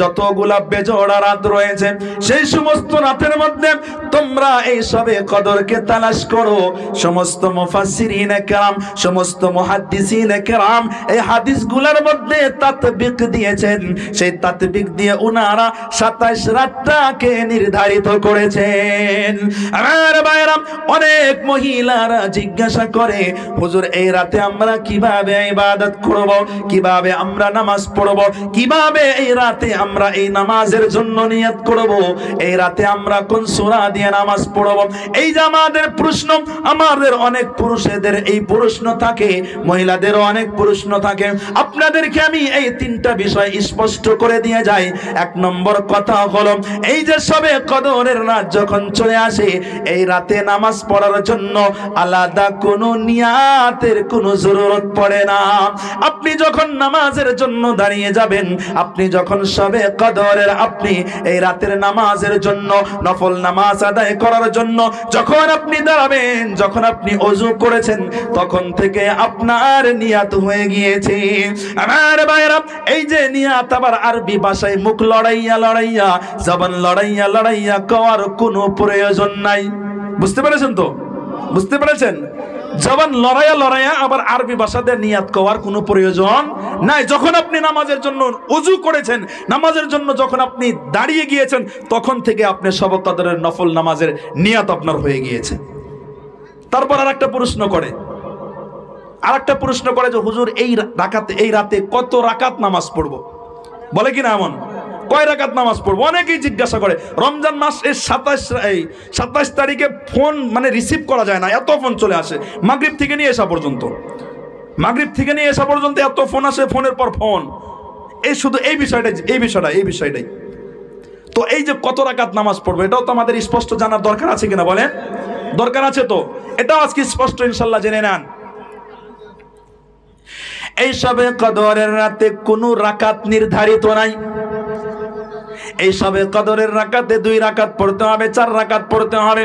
যতগুলা বেজোড়া রাত রয়েছে সেই সমস্ত রাতের মধ্যে তোমরা এই শবে কদরকে তালাশ করো। সমস্ত মুফাসসিরিনে কেরাম, সমস্ত মুহাদ্দিসিনে কেরাম এই হাদিসগুলোর মধ্যে তাতবিক দিয়েছেন। সেই তাতবিক দিয়ে উনারা 27 রাতটাকে নির্ধারিত করেছেন। আমার ভাইরা, অনেক মহিলারা জিজ্ঞাসা করে, হুজুর এই রাতে আমরা কিভাবে ইবাদত করব, কিভাবে আমরা নামাজ পড়ব, কিভাবে এই রাতে আমরা এই নামাজের জন্য নিয়ত করব, এই রাতে আমরা কোন সূরা দিয়ে নামাজ পড়ব? এই যে আমাদের প্রশ্ন, আমাদের অনেক পুরুষদের এই প্রশ্ন থাকে, মহিলাদেরও অনেক প্রশ্ন থাকে। আপনাদেরকে আমি এই 3টা বিষয় স্পষ্ট করে দিয়ে যাই। 1 নম্বর কথা হলো, এই যে শবে কদরের রাত যখন চলে আসে, এই রাতে নামাজ পড়ার জন্য আলাদা কোনো নিয়াতের কোনো জরুরত পড়ে না। আপনি যখন নামাজের জন্য দাঁড়িয়ে যাবেন, আপনি যখন শবে কদরের আপনি এই রাতের নামাজের জন্য, নফল নামাজ আদায় করার জন্য যখন আপনি দাঁড়াবেন, যখন আপনি ওযু করেছেন, তখন থেকে আপনার নিয়াত হয়ে গিয়েছে। আমার ভাইরা, এই যে নিয়াত আবার আরবি ভাষায় মুখ লড়াইয়া জবান লড়াইয়া কওয়ার কোনো প্রয়োজন নাই। বুঝতে পেরেছেন তো? বুঝতে পেরেছেন? জবান লড়াইয়া আবার আরবি ভাষাতে নিয়াত করার কোনো প্রয়োজন নাই। যখন আপনি নামাজের জন্য ওযু করেছেন, নামাজের জন্য যখন আপনি দাঁড়িয়ে গিয়েছেন, তখন থেকে আপনি শবে কদরের নফল নামাজের নিয়াত আপনার হয়ে গিয়েছে। তারপর আরেকটা প্রশ্ন করে যে হুজুর এই রাতে কত রাকাত নামাজ পড়বো? বলে কিনা এমন? কয় রাকাত নামাজ পড়বো? অনেকেই জিজ্ঞাসা করে। রমজান মাস এর 27 তারিখে ফোন মানে রিসিভ করা যায় না, এত ফোন চলে আসে। মাগরিব থেকে নিয়ে আসা পর্যন্ত এত ফোন আসে, ফোনের পর ফোন। এই শুধু এই বিষয়টাই। তো এই যে কত রাকাত নামাজ পড়বো, এটাও তো আমাদের স্পষ্ট জানার দরকার আছে কিনা বলেন? দরকার আছে তো? এটাও আজকে স্পষ্ট ইনশাল্লাহ জেনে নেন। এই শবে কদরের রাতে কোনো রাকাত নির্ধারিত নাই। এই শবে কদরের রাকাতে 2 রাকাত পড়তে হবে, 4 রাকাত পড়তে হবে,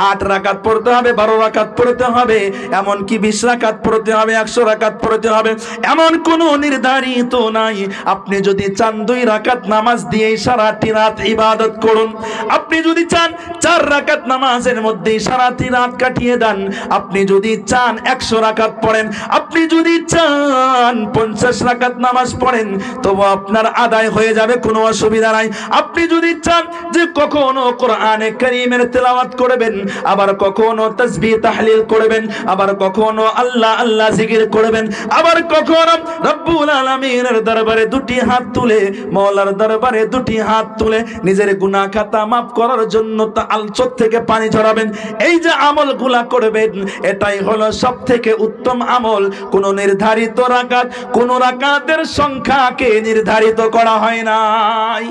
8 রাকাত পড়তে হবে, 12 রাকাত পড়তে হবে, এমন কি 20 রাকাত পড়তে হবে, 100 রাকাত পড়তে হবে, এমন কোনো নির্ধারিত নাই। আপনি যদি চান 2 রাকাত নামাজ দিয়ে সারাটি রাত ইবাদত করুন, আপনি যদি চান 4 রাকাত নামাজের মধ্যে সারাটি রাত কাটিয়ে দেন, আপনি যদি চান 100 রাকাত পড়েন, আপনি যদি চান 50 রাকাত নামাজ পড়েন, তবু আপনার আদায় হয়ে যাবে, কোনো অসুবিধা নাই। আপনি যদি চান যে কখনো কোরআনে কারীমের তেলাওয়াত করবেন, আবার কখনো তাসবিহ তাহলিল করবেন, আবার কখনো আল্লাহ আল্লাহ জিকির করবেন, আবার কখনো রব্বুল আলামিনের দরবারে দুটি হাত তুলে, মওলার দরবারে দুটি হাত তুলে নিজের গুনাহ খাতা মাফ করার জন্য তা চোখ থেকে পানি ঝরাবেন, এই যে আমলগুলা করবেন, এটাই হলো সবথেকে উত্তম আমল। কোন নির্ধারিত রাকাত, কোন রাকাতের সংখ্যাকে নির্ধারিত করা হয় নাই।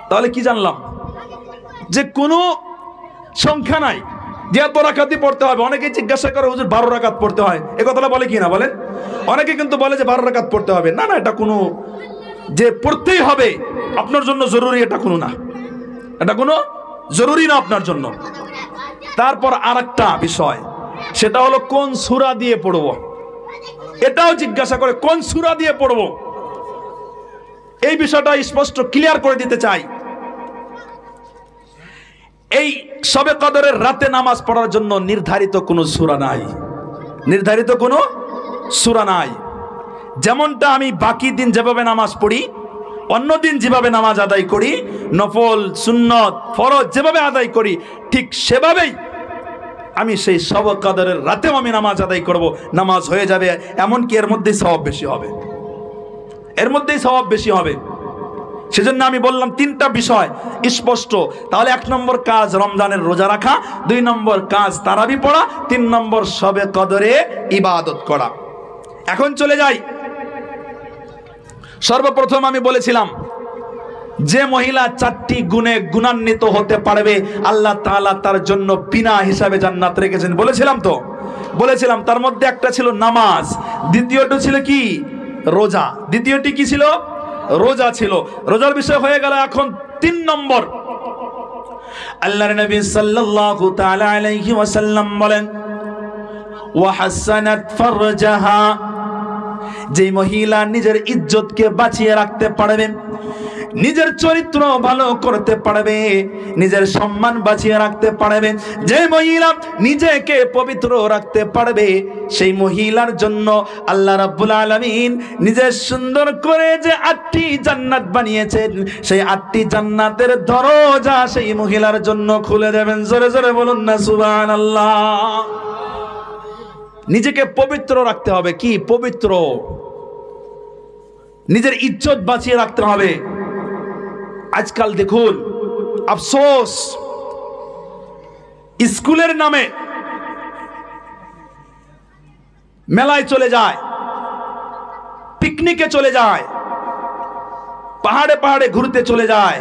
তাহলে কি জানলাম? যে কোনো সংখ্যা নাই যে এত রাকাতই পড়তে হবে। অনেকে জিজ্ঞাসা করে হুজুর 12 রাকাত পড়তে হয়, এই কথাটা বলে কি না বলেন? অনেকে কিন্তু বলে যে 12 রাকাত পড়তে হবে। না না, এটা কোনো যে পড়তেই হবে আপনার জন্য জরুরি, এটা কোনো না, এটা কোনো জরুরি না আপনার জন্য। তারপর আরেকটা বিষয়, সেটা হলো কোন সূরা দিয়ে পড়ব। এটাও জিজ্ঞাসা করে কোন সূরা দিয়ে পড়ব। এই বিষয়টা স্পষ্ট ক্লিয়ার করে দিতে চাই। এই শবে কদরের রাতে নামাজ পড়ার জন্য নির্ধারিত কোনো সূরা নাই, নির্ধারিত কোনো সূরা নাই। যেমনটা আমি বাকি দিন যেভাবে নামাজ পড়ি, অন্য দিন যেভাবে নামাজ আদায় করি, নফল সুন্নত ফরজ যেভাবে আদায় করি, ঠিক সেভাবেই আমি সেই শবে কদরের রাতেও আমি নামাজ আদায় করব, নামাজ হয়ে যাবে। এমনকি এর মধ্যেই সওয়াব বেশি হবে, এর মধ্যেই সওয়াব বেশি হবে। সেজন্য আমি বললাম তিনটা বিষয় স্পষ্ট। তাহলে 1 নম্বর কাজ রমজানের রোজা রাখা, 2 নম্বর কাজ তারাবি পড়া, 3 নম্বর শবে কদরে ইবাদত করা। এখন চলে যাই, সর্বপ্রথম আমি বলেছিলাম যে মহিলা 4টি গুণে গুণান্বিত হতে পারবে, আল্লাহ তাআলা তার জন্য বিনা হিসাবে জান্নাত রেখেছেন। বলেছিলাম তো, বলেছিলাম তার মধ্যে একটা ছিল নামাজ, দ্বিতীয়টা ছিল কি? রোজা। দ্বিতীয়টি কি ছিল? রোজা ছিল। রোজার বিষয় হয়ে গেল। এখন 3 নম্বর, আল্লাহর নবী সাল্লাল্লাহু তাআলা আলাইহি ওয়াসাল্লাম বলেন, ওয়া হাসানাত ফারজাহা, যে মহিলা নিজের ইজ্জতকে বাঁচিয়ে রাখতে পারবে, নিজের চরিত্র ভালো করতে পারবে, নিজের সম্মান বাঁচিয়ে রাখতে পারবে, যে মহিলা নিজেকে পবিত্র রাখতে পারবে, সেই মহিলার জন্য আল্লাহ রাব্বুল আলামিন নিজের সুন্দর করে যে 8টি জান্নাত বানিয়েছেন, সেই 8টি জান্নাতের দরজা সেই মহিলার জন্য খুলে দেবেন। জোরে জোরে বলুন না সুবহানাল্লাহ। নিজেকে পবিত্র রাখতে হবে। কি পবিত্র? নিজের ইজ্জত বাঁচিয়ে রাখতে হবে। আজকাল দেখুন আফসোস, স্কুলের নামে মেলায় চলে যায়, পিকনিকে চলে যায়, পাহাড়ে পাহাড়ে ঘুরতে চলে যায়,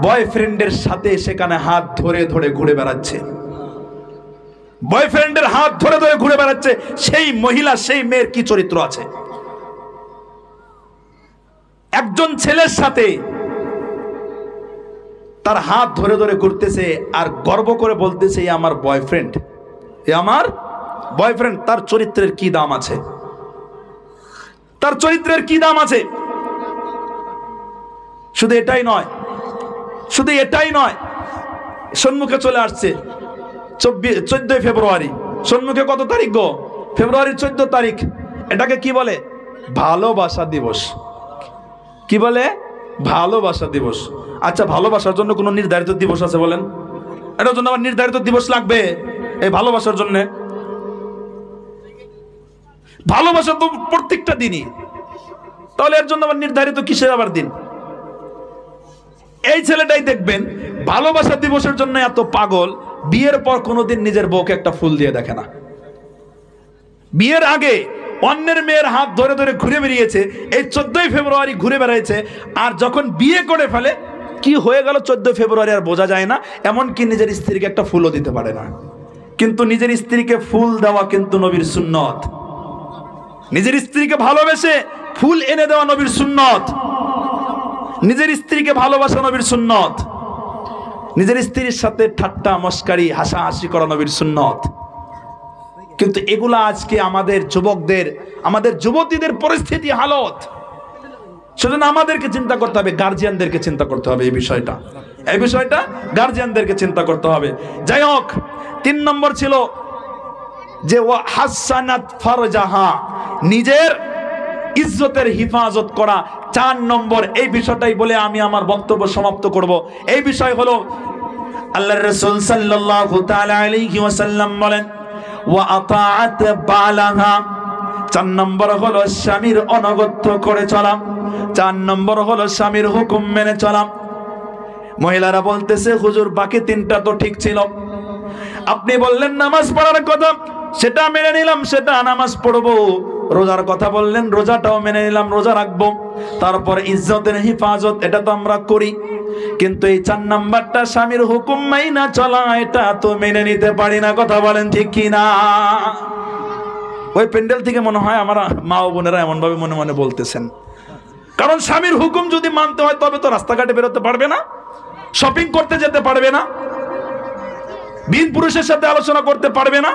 বয়ফ্রেন্ডের সাথে সেখানে হাত ধরে ধরে ঘুরে বেড়াচ্ছে, বয়ফ্রেন্ডের হাত ধরে ধরে ঘুরে বেড়াচ্ছে। সেই মহিলা, সেই মেয়ের কি চরিত্র আছে? একজন ছেলের সাথে তার হাত ধরে ধরে ঘুরতেছে আর গর্ব করে বলতেছে এ আমার বয়ফ্রেন্ড, এ আমার বয়ফ্রেন্ড। তার চরিত্রের কি দাম আছে? তার চরিত্রের কি দাম আছে? শুধু এটাই নয়, শুধু এটাই নয়, সম্মুখে চলে আসছে 14 ফেব্রুয়ারি। সম্মুখে কত তারিখ গো? ফেব্রুয়ারির 14 তারিখ। এটাকে কি বলে? ভালোবাসা দিবস। কি বলে? ভালোবাসা দিবস। আচ্ছা, ভালোবাসার জন্য কোনো নির্ধারিত দিবস আছে বলেন? এটার জন্য আবার নির্ধারিত দিবস লাগবে এই ভালোবাসার জন্য? ভালোবাসা তো প্রত্যেকটা দিনই, তাহলে এর জন্য আবার নির্ধারিত কিসের আবার দিন? এই ছেলেটাই দেখবেন ভালোবাসা দিবসের জন্য এত পাগল, বিয়ের পর কোনোদিন নিজের বউকে একটা ফুল দিয়ে দেখে না। বিয়ের আগে অন্যের মেয়ের হাত ধরে ধরে ঘুরে বেরিয়েছে, এই 14 ফেব্রুয়ারি ঘুরে বেড়াইছে, আর যখন বিয়ে করে ফেলে কি হয়ে গেল 14 ফেব্রুয়ারি আর বোঝা যায় না। এমনকি নিজের স্ত্রীকে একটা ফুলও দিতে পারে না। কিন্তু নিজের স্ত্রীকে ফুল দেওয়া কিন্তু নবীর সুন্নত। নিজের স্ত্রীকে ভালোবেসে ফুল এনে দেওয়া নবীর সুন্নত। নিজের স্ত্রীকে ভালোবাসা নবীর সুন্নত। নিজের স্ত্রীর সাথে ঠাট্টা মস্কারি হাসাহাসি করা নবীর সুন্নত। কিন্তু এগুলা আজকে আমাদের যুবকদের, আমাদের যুবতীদের পরিস্থিতি হালত। সেজন্য আমাদেরকে চিন্তা করতে হবে, গার্জিয়ানদেরকে চিন্তা করতে হবে এই বিষয়টা, এই বিষয়টা গার্জিয়ানদেরকে চিন্তা করতে হবে। যাই হোক, 3 নম্বর ছিল যে ওয়া হাসানাত ফারজাহা, নিজের ইজ্জতের হিফাজত করা। 4 নম্বর এই বিষয়টাই বলে আমি আমার বক্তব্য সমাপ্ত করব। এই বিষয় হলো আল্লাহর রাসূল সাল্লাল্লাহু তাআলা আলাইহি ওয়াসাল্লাম বলেন ওয়া আতাআত বালাহা। 4 নম্বর হলো স্বামীর অনুগত্য করে চলা। 4 নম্বর হলো স্বামীর হুকুম মেনে চলা। মহিলারা বলতেছে হুজুর বাকি 3টা তো ঠিক ছিল, আপনি বললেন নামাজ পড়ার কথা, সেটা মেনে নিলাম, সেটা নামাজ পড়বো। রোজার কথা বললেন, রোজাটাও মেনে নিলাম, রোজা রাখবো। তারপর ইজ্জতের হিফাজত, এটা তো আমরা করি। কিন্তু এই 4 নাম্বারটা স্বামীর হুকুম মাইনা চলা, এটা তো মেনে নিতে পারি না। কথা বলেন ঠিক কি না? ওই প্যান্ডেল থেকে মনে হয় আমার মা ও বোনেরা এমন ভাবে মনে মনে বলতেছেন, কারণ স্বামীর হুকুম যদি মানতে হয় তবে তো রাস্তাঘাটে বেরোতে পারবে না, শপিং করতে যেতে পারবে না, বিন পুরুষের সাথে আলোচনা করতে পারবে না।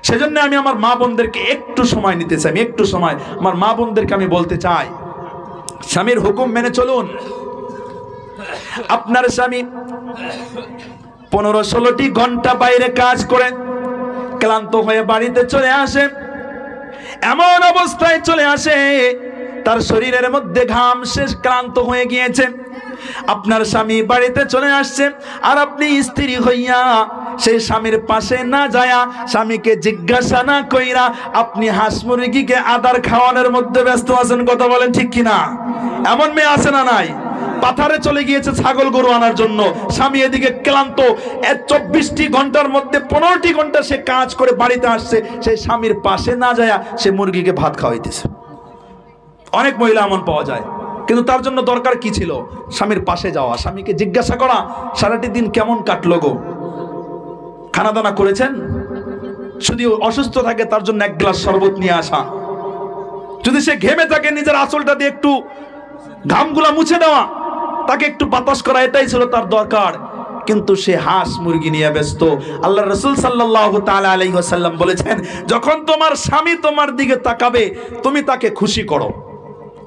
সেজন্য আমি আমার মা বোনদেরকে একটু সময় নিতে চাই, একটু সময় আমার মা বোনদেরকে আমি বলতে চাই, স্বামীর হুকুম মেনে চলুন। আপনার স্বামী 15-16টি ঘন্টা বাইরে কাজ করে ক্লান্ত হয়ে বাড়িতে চলে আসে, এমন অবস্থায় চলে আসে তার শরীরের মধ্যে ঘাম, শেষ ক্লান্ত হয়ে গিয়েছে। আপনার স্বামী বাড়িতে চলে আসছে, আর আপনি স্ত্রী হইয়া সেই স্বামীর পাশে না যায়া, স্বামীকে জিজ্ঞাসা না কইরা আপনি হাঁস মুরগিকে আদার খাওয়ানোর মধ্যে ব্যস্ত আছেন। কথা বলেন ঠিক কিনা? এমন মেয়ে আছে না নাই? পাথারে চলে গিয়েছে ছাগল গরু আনার জন্য, স্বামী এদিকে ক্লান্ত, 24টি ঘন্টার মধ্যে 15টি ঘন্টা সে কাজ করে বাড়িতে আসছে, সেই স্বামীর পাশে না যায়া সে মুরগিকে ভাত খাওয়াইতেছে। অনেক মহিলা এমন পাওয়া যায়, কিন্তু তার জন্য দরকার কি ছিল? স্বামীর পাশে যাওয়া, স্বামীকে জিজ্ঞাসা করা সারাটি দিন কেমন কাটলো গো, খানা দানা করেছেন? যদি অসুস্থ থাকে তার জন্য 1 গ্লাস শরবত নিয়ে আসা, যদি সে ঘেমে থাকে নিজের আঁচলটা দিয়ে একটু ঘামগুলা মুছে দেওয়া, তাকে একটু বাতাস করা, এটাই ছিল তার দরকার। কিন্তু সে হাঁস মুরগি নিয়ে ব্যস্ত। আল্লাহ রাসূল সাল্লাল্লাহু তাআলা আলাইহি ওয়াসাল্লাম বলেছেন, যখন তোমার স্বামী তোমার দিকে তাকাবে তুমি তাকে খুশি করো,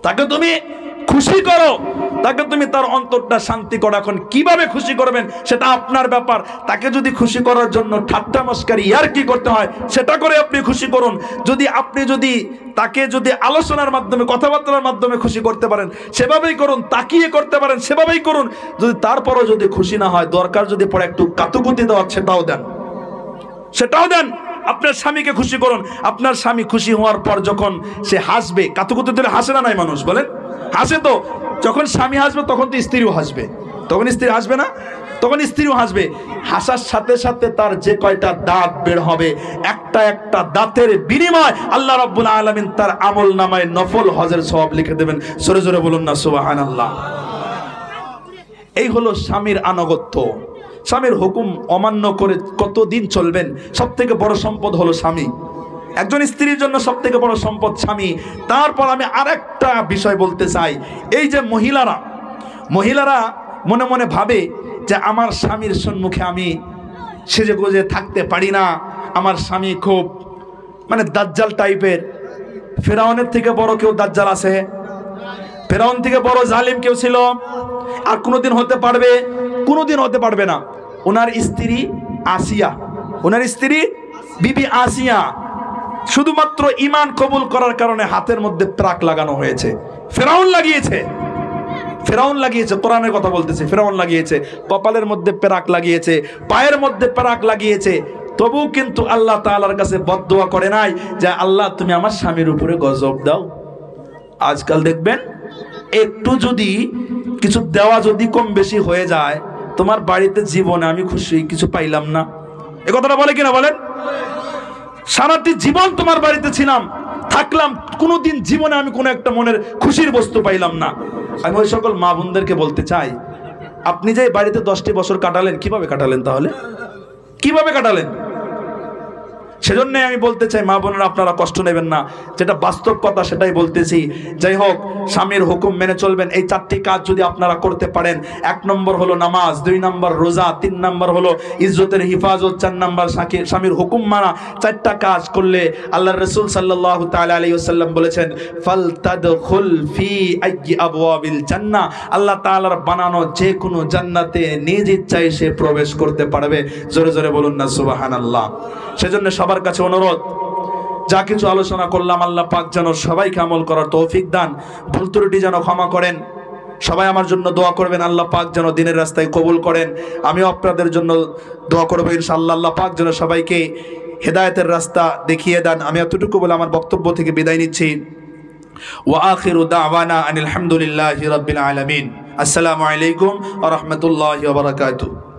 তাকে তুমি খুশি করো, তাকে তুমি তার অন্তরটা শান্তি করো। এখন কিভাবে খুশি করবেন সেটা আপনার ব্যাপার। তাকে যদি খুশি করার জন্য ঠাট্টা মস্কারি ইয়ার্কি করতে হয় সেটা করে আপনি খুশি করুন। যদি তাকে আলোচনার মাধ্যমে, কথাবার্তার মাধ্যমে খুশি করতে পারেন সেভাবেই করুন, তাকিয়ে করতে পারেন সেভাবেই করুন। যদি তারপরও যদি খুশি না হয়, দরকার যদি পড়ে একটু কাতুকুতি দেওয়া, সেটাও দেন। আপনার স্বামীকে খুশি করুন। আপনার স্বামী খুশি হওয়ার পর যখন সে হাসবে, কাতুকুতি দিলে হাসে না নাই মানুষ? বলেন হাসে তো। যখন স্বামী হাসবে তখন তো স্ত্রীও হাসবে। তখন স্ত্রী হাসবে না? তখন স্ত্রীও হাসবে। হাসার সাথে সাথে তার যে কয়টা দাঁত বের হবে, একটা একটা দাঁতের বিনিময় আল্লাহ রাব্বুল আলামিন তার আমল নামায় নফল হজের সওয়াব লিখে দেবেন। জোরে জোরে বলুন না সুবহানাল্লাহ। এই হলো স্বামীর আনুগত্য। স্বামীর হুকুম অমান্য করে কতদিন চলবেন? সবথেকে বড় সম্পদ হলো স্বামী। একজন স্ত্রীর জন্য সবথেকে বড় সম্পদ স্বামী। তারপর আমি আরেকটা বিষয় বলতে চাই, এই যে মহিলারা মনে মনে ভাবে যে আমার স্বামীর সম্মুখে আমি সেজে গুজে থাকতে পারি না, আমার স্বামী খুব দাজ্জাল টাইপের। ফেরাউনের থেকে বড় কেউ দাজ্জাল আছে? ফেরাউন থেকে বড় জালিম কেউ ছিল? আর কোনোদিন হতে পারবে? কোনোদিন হতে পারবে না। ওনার স্ত্রী আসিয়া, ওনার স্ত্রী বিবি আসিয়া শুধুমাত্র ঈমান কবুল করার কারণে হাতের মধ্যে প্রাক লাগানো হয়েছে। ফেরাউন লাগিয়েছে, কোরআনের কথা বলতেছে। ফেরাউন লাগিয়েছে, কপালের মধ্যে প্রাক লাগিয়েছে, পায়ের মধ্যে প্রাক লাগিয়েছে। তবুও কিন্তু আল্লাহ তাআলার কাছে বদদোয়া করে নাই যে আল্লাহ তুমি আমার স্বামীর উপরে গজব দাও। আজকাল দেখবেন একটু যদি কিছু দেওয়া যদি কম বেশি হয়ে যায়, তোমার বাড়িতে জীবনে আমি খুশি কিছু পাইলাম না, এ কথাটা বলে কিনা বলেন? সারাটি জীবন তোমার বাড়িতে ছিলাম, থাকলাম, কোনোদিন জীবনে আমি কোনো একটা মনের খুশির বস্তু পাইলাম না। আমি ওই সকল মা বোনদেরকে বলতে চাই, আপনি যে বাড়িতে 10টি বছর কাটালেন, কিভাবে কাটালেন? তাহলে কিভাবে কাটালেন? সেজন্য আমি বলতে চাই মা বোনেরা আপনারা কষ্ট নেবেন না, যেটা বাস্তব কথা সেটাই বলতেছি। যাই হোক, স্বামীর হুকুম মেনে চলবেন। এই 4টি কাজ যদি আপনারা করতে পারেন, 1 নম্বর হলো নামাজ, 2 নম্বর রোজা, 3 নম্বর হলো ইজ্জতের হিফাজত, 4 নম্বর স্বামীর হুকুম মানা। 4টা কাজ করলে আল্লাহর রাসূল সাল্লাল্লাহু তাআলা আলাইহি ওয়াসাল্লাম বলেছেন ফালতাদখুল ফি আইয়ি আবওয়াবিল জান্নাহ, আল্লাহ তাআলার বানানো যে কোনো জান্নাতে নিজ ইচ্ছায় সে প্রবেশ করতে পারবে। জোরে জোরে বলুন না সুবহানাল্লাহ। সেজন্য সবার কাছে অনুরোধ, যা কিছু আলোচনা করলাম আল্লাহ পাক যেন সবাইকে আমল করার তৌফিক দান, ভুল ত্রুটি যেন ক্ষমা করেন। সবাই আমার জন্য দোয়া করবেন, আল্লাহ পাক যেন দিনের রাস্তায় কবুল করেন। আমিও আপনাদের জন্য দোয়া করবো ইনশাআল্লাহ, আল্লাহ পাক যেন সবাইকে হেদায়েতের রাস্তা দেখিয়ে দেন। আমি এতটুকু বলে আমার বক্তব্য থেকে বিদায় নিচ্ছি। ওয়া আখিরু দাওয়ানা আনিল হামদুলিল্লাহি রাব্বিল আলামিন। আসসালামু আলাইকুম ওয়া রাহমাতুল্লাহি ওয়া বারাকাতুহু।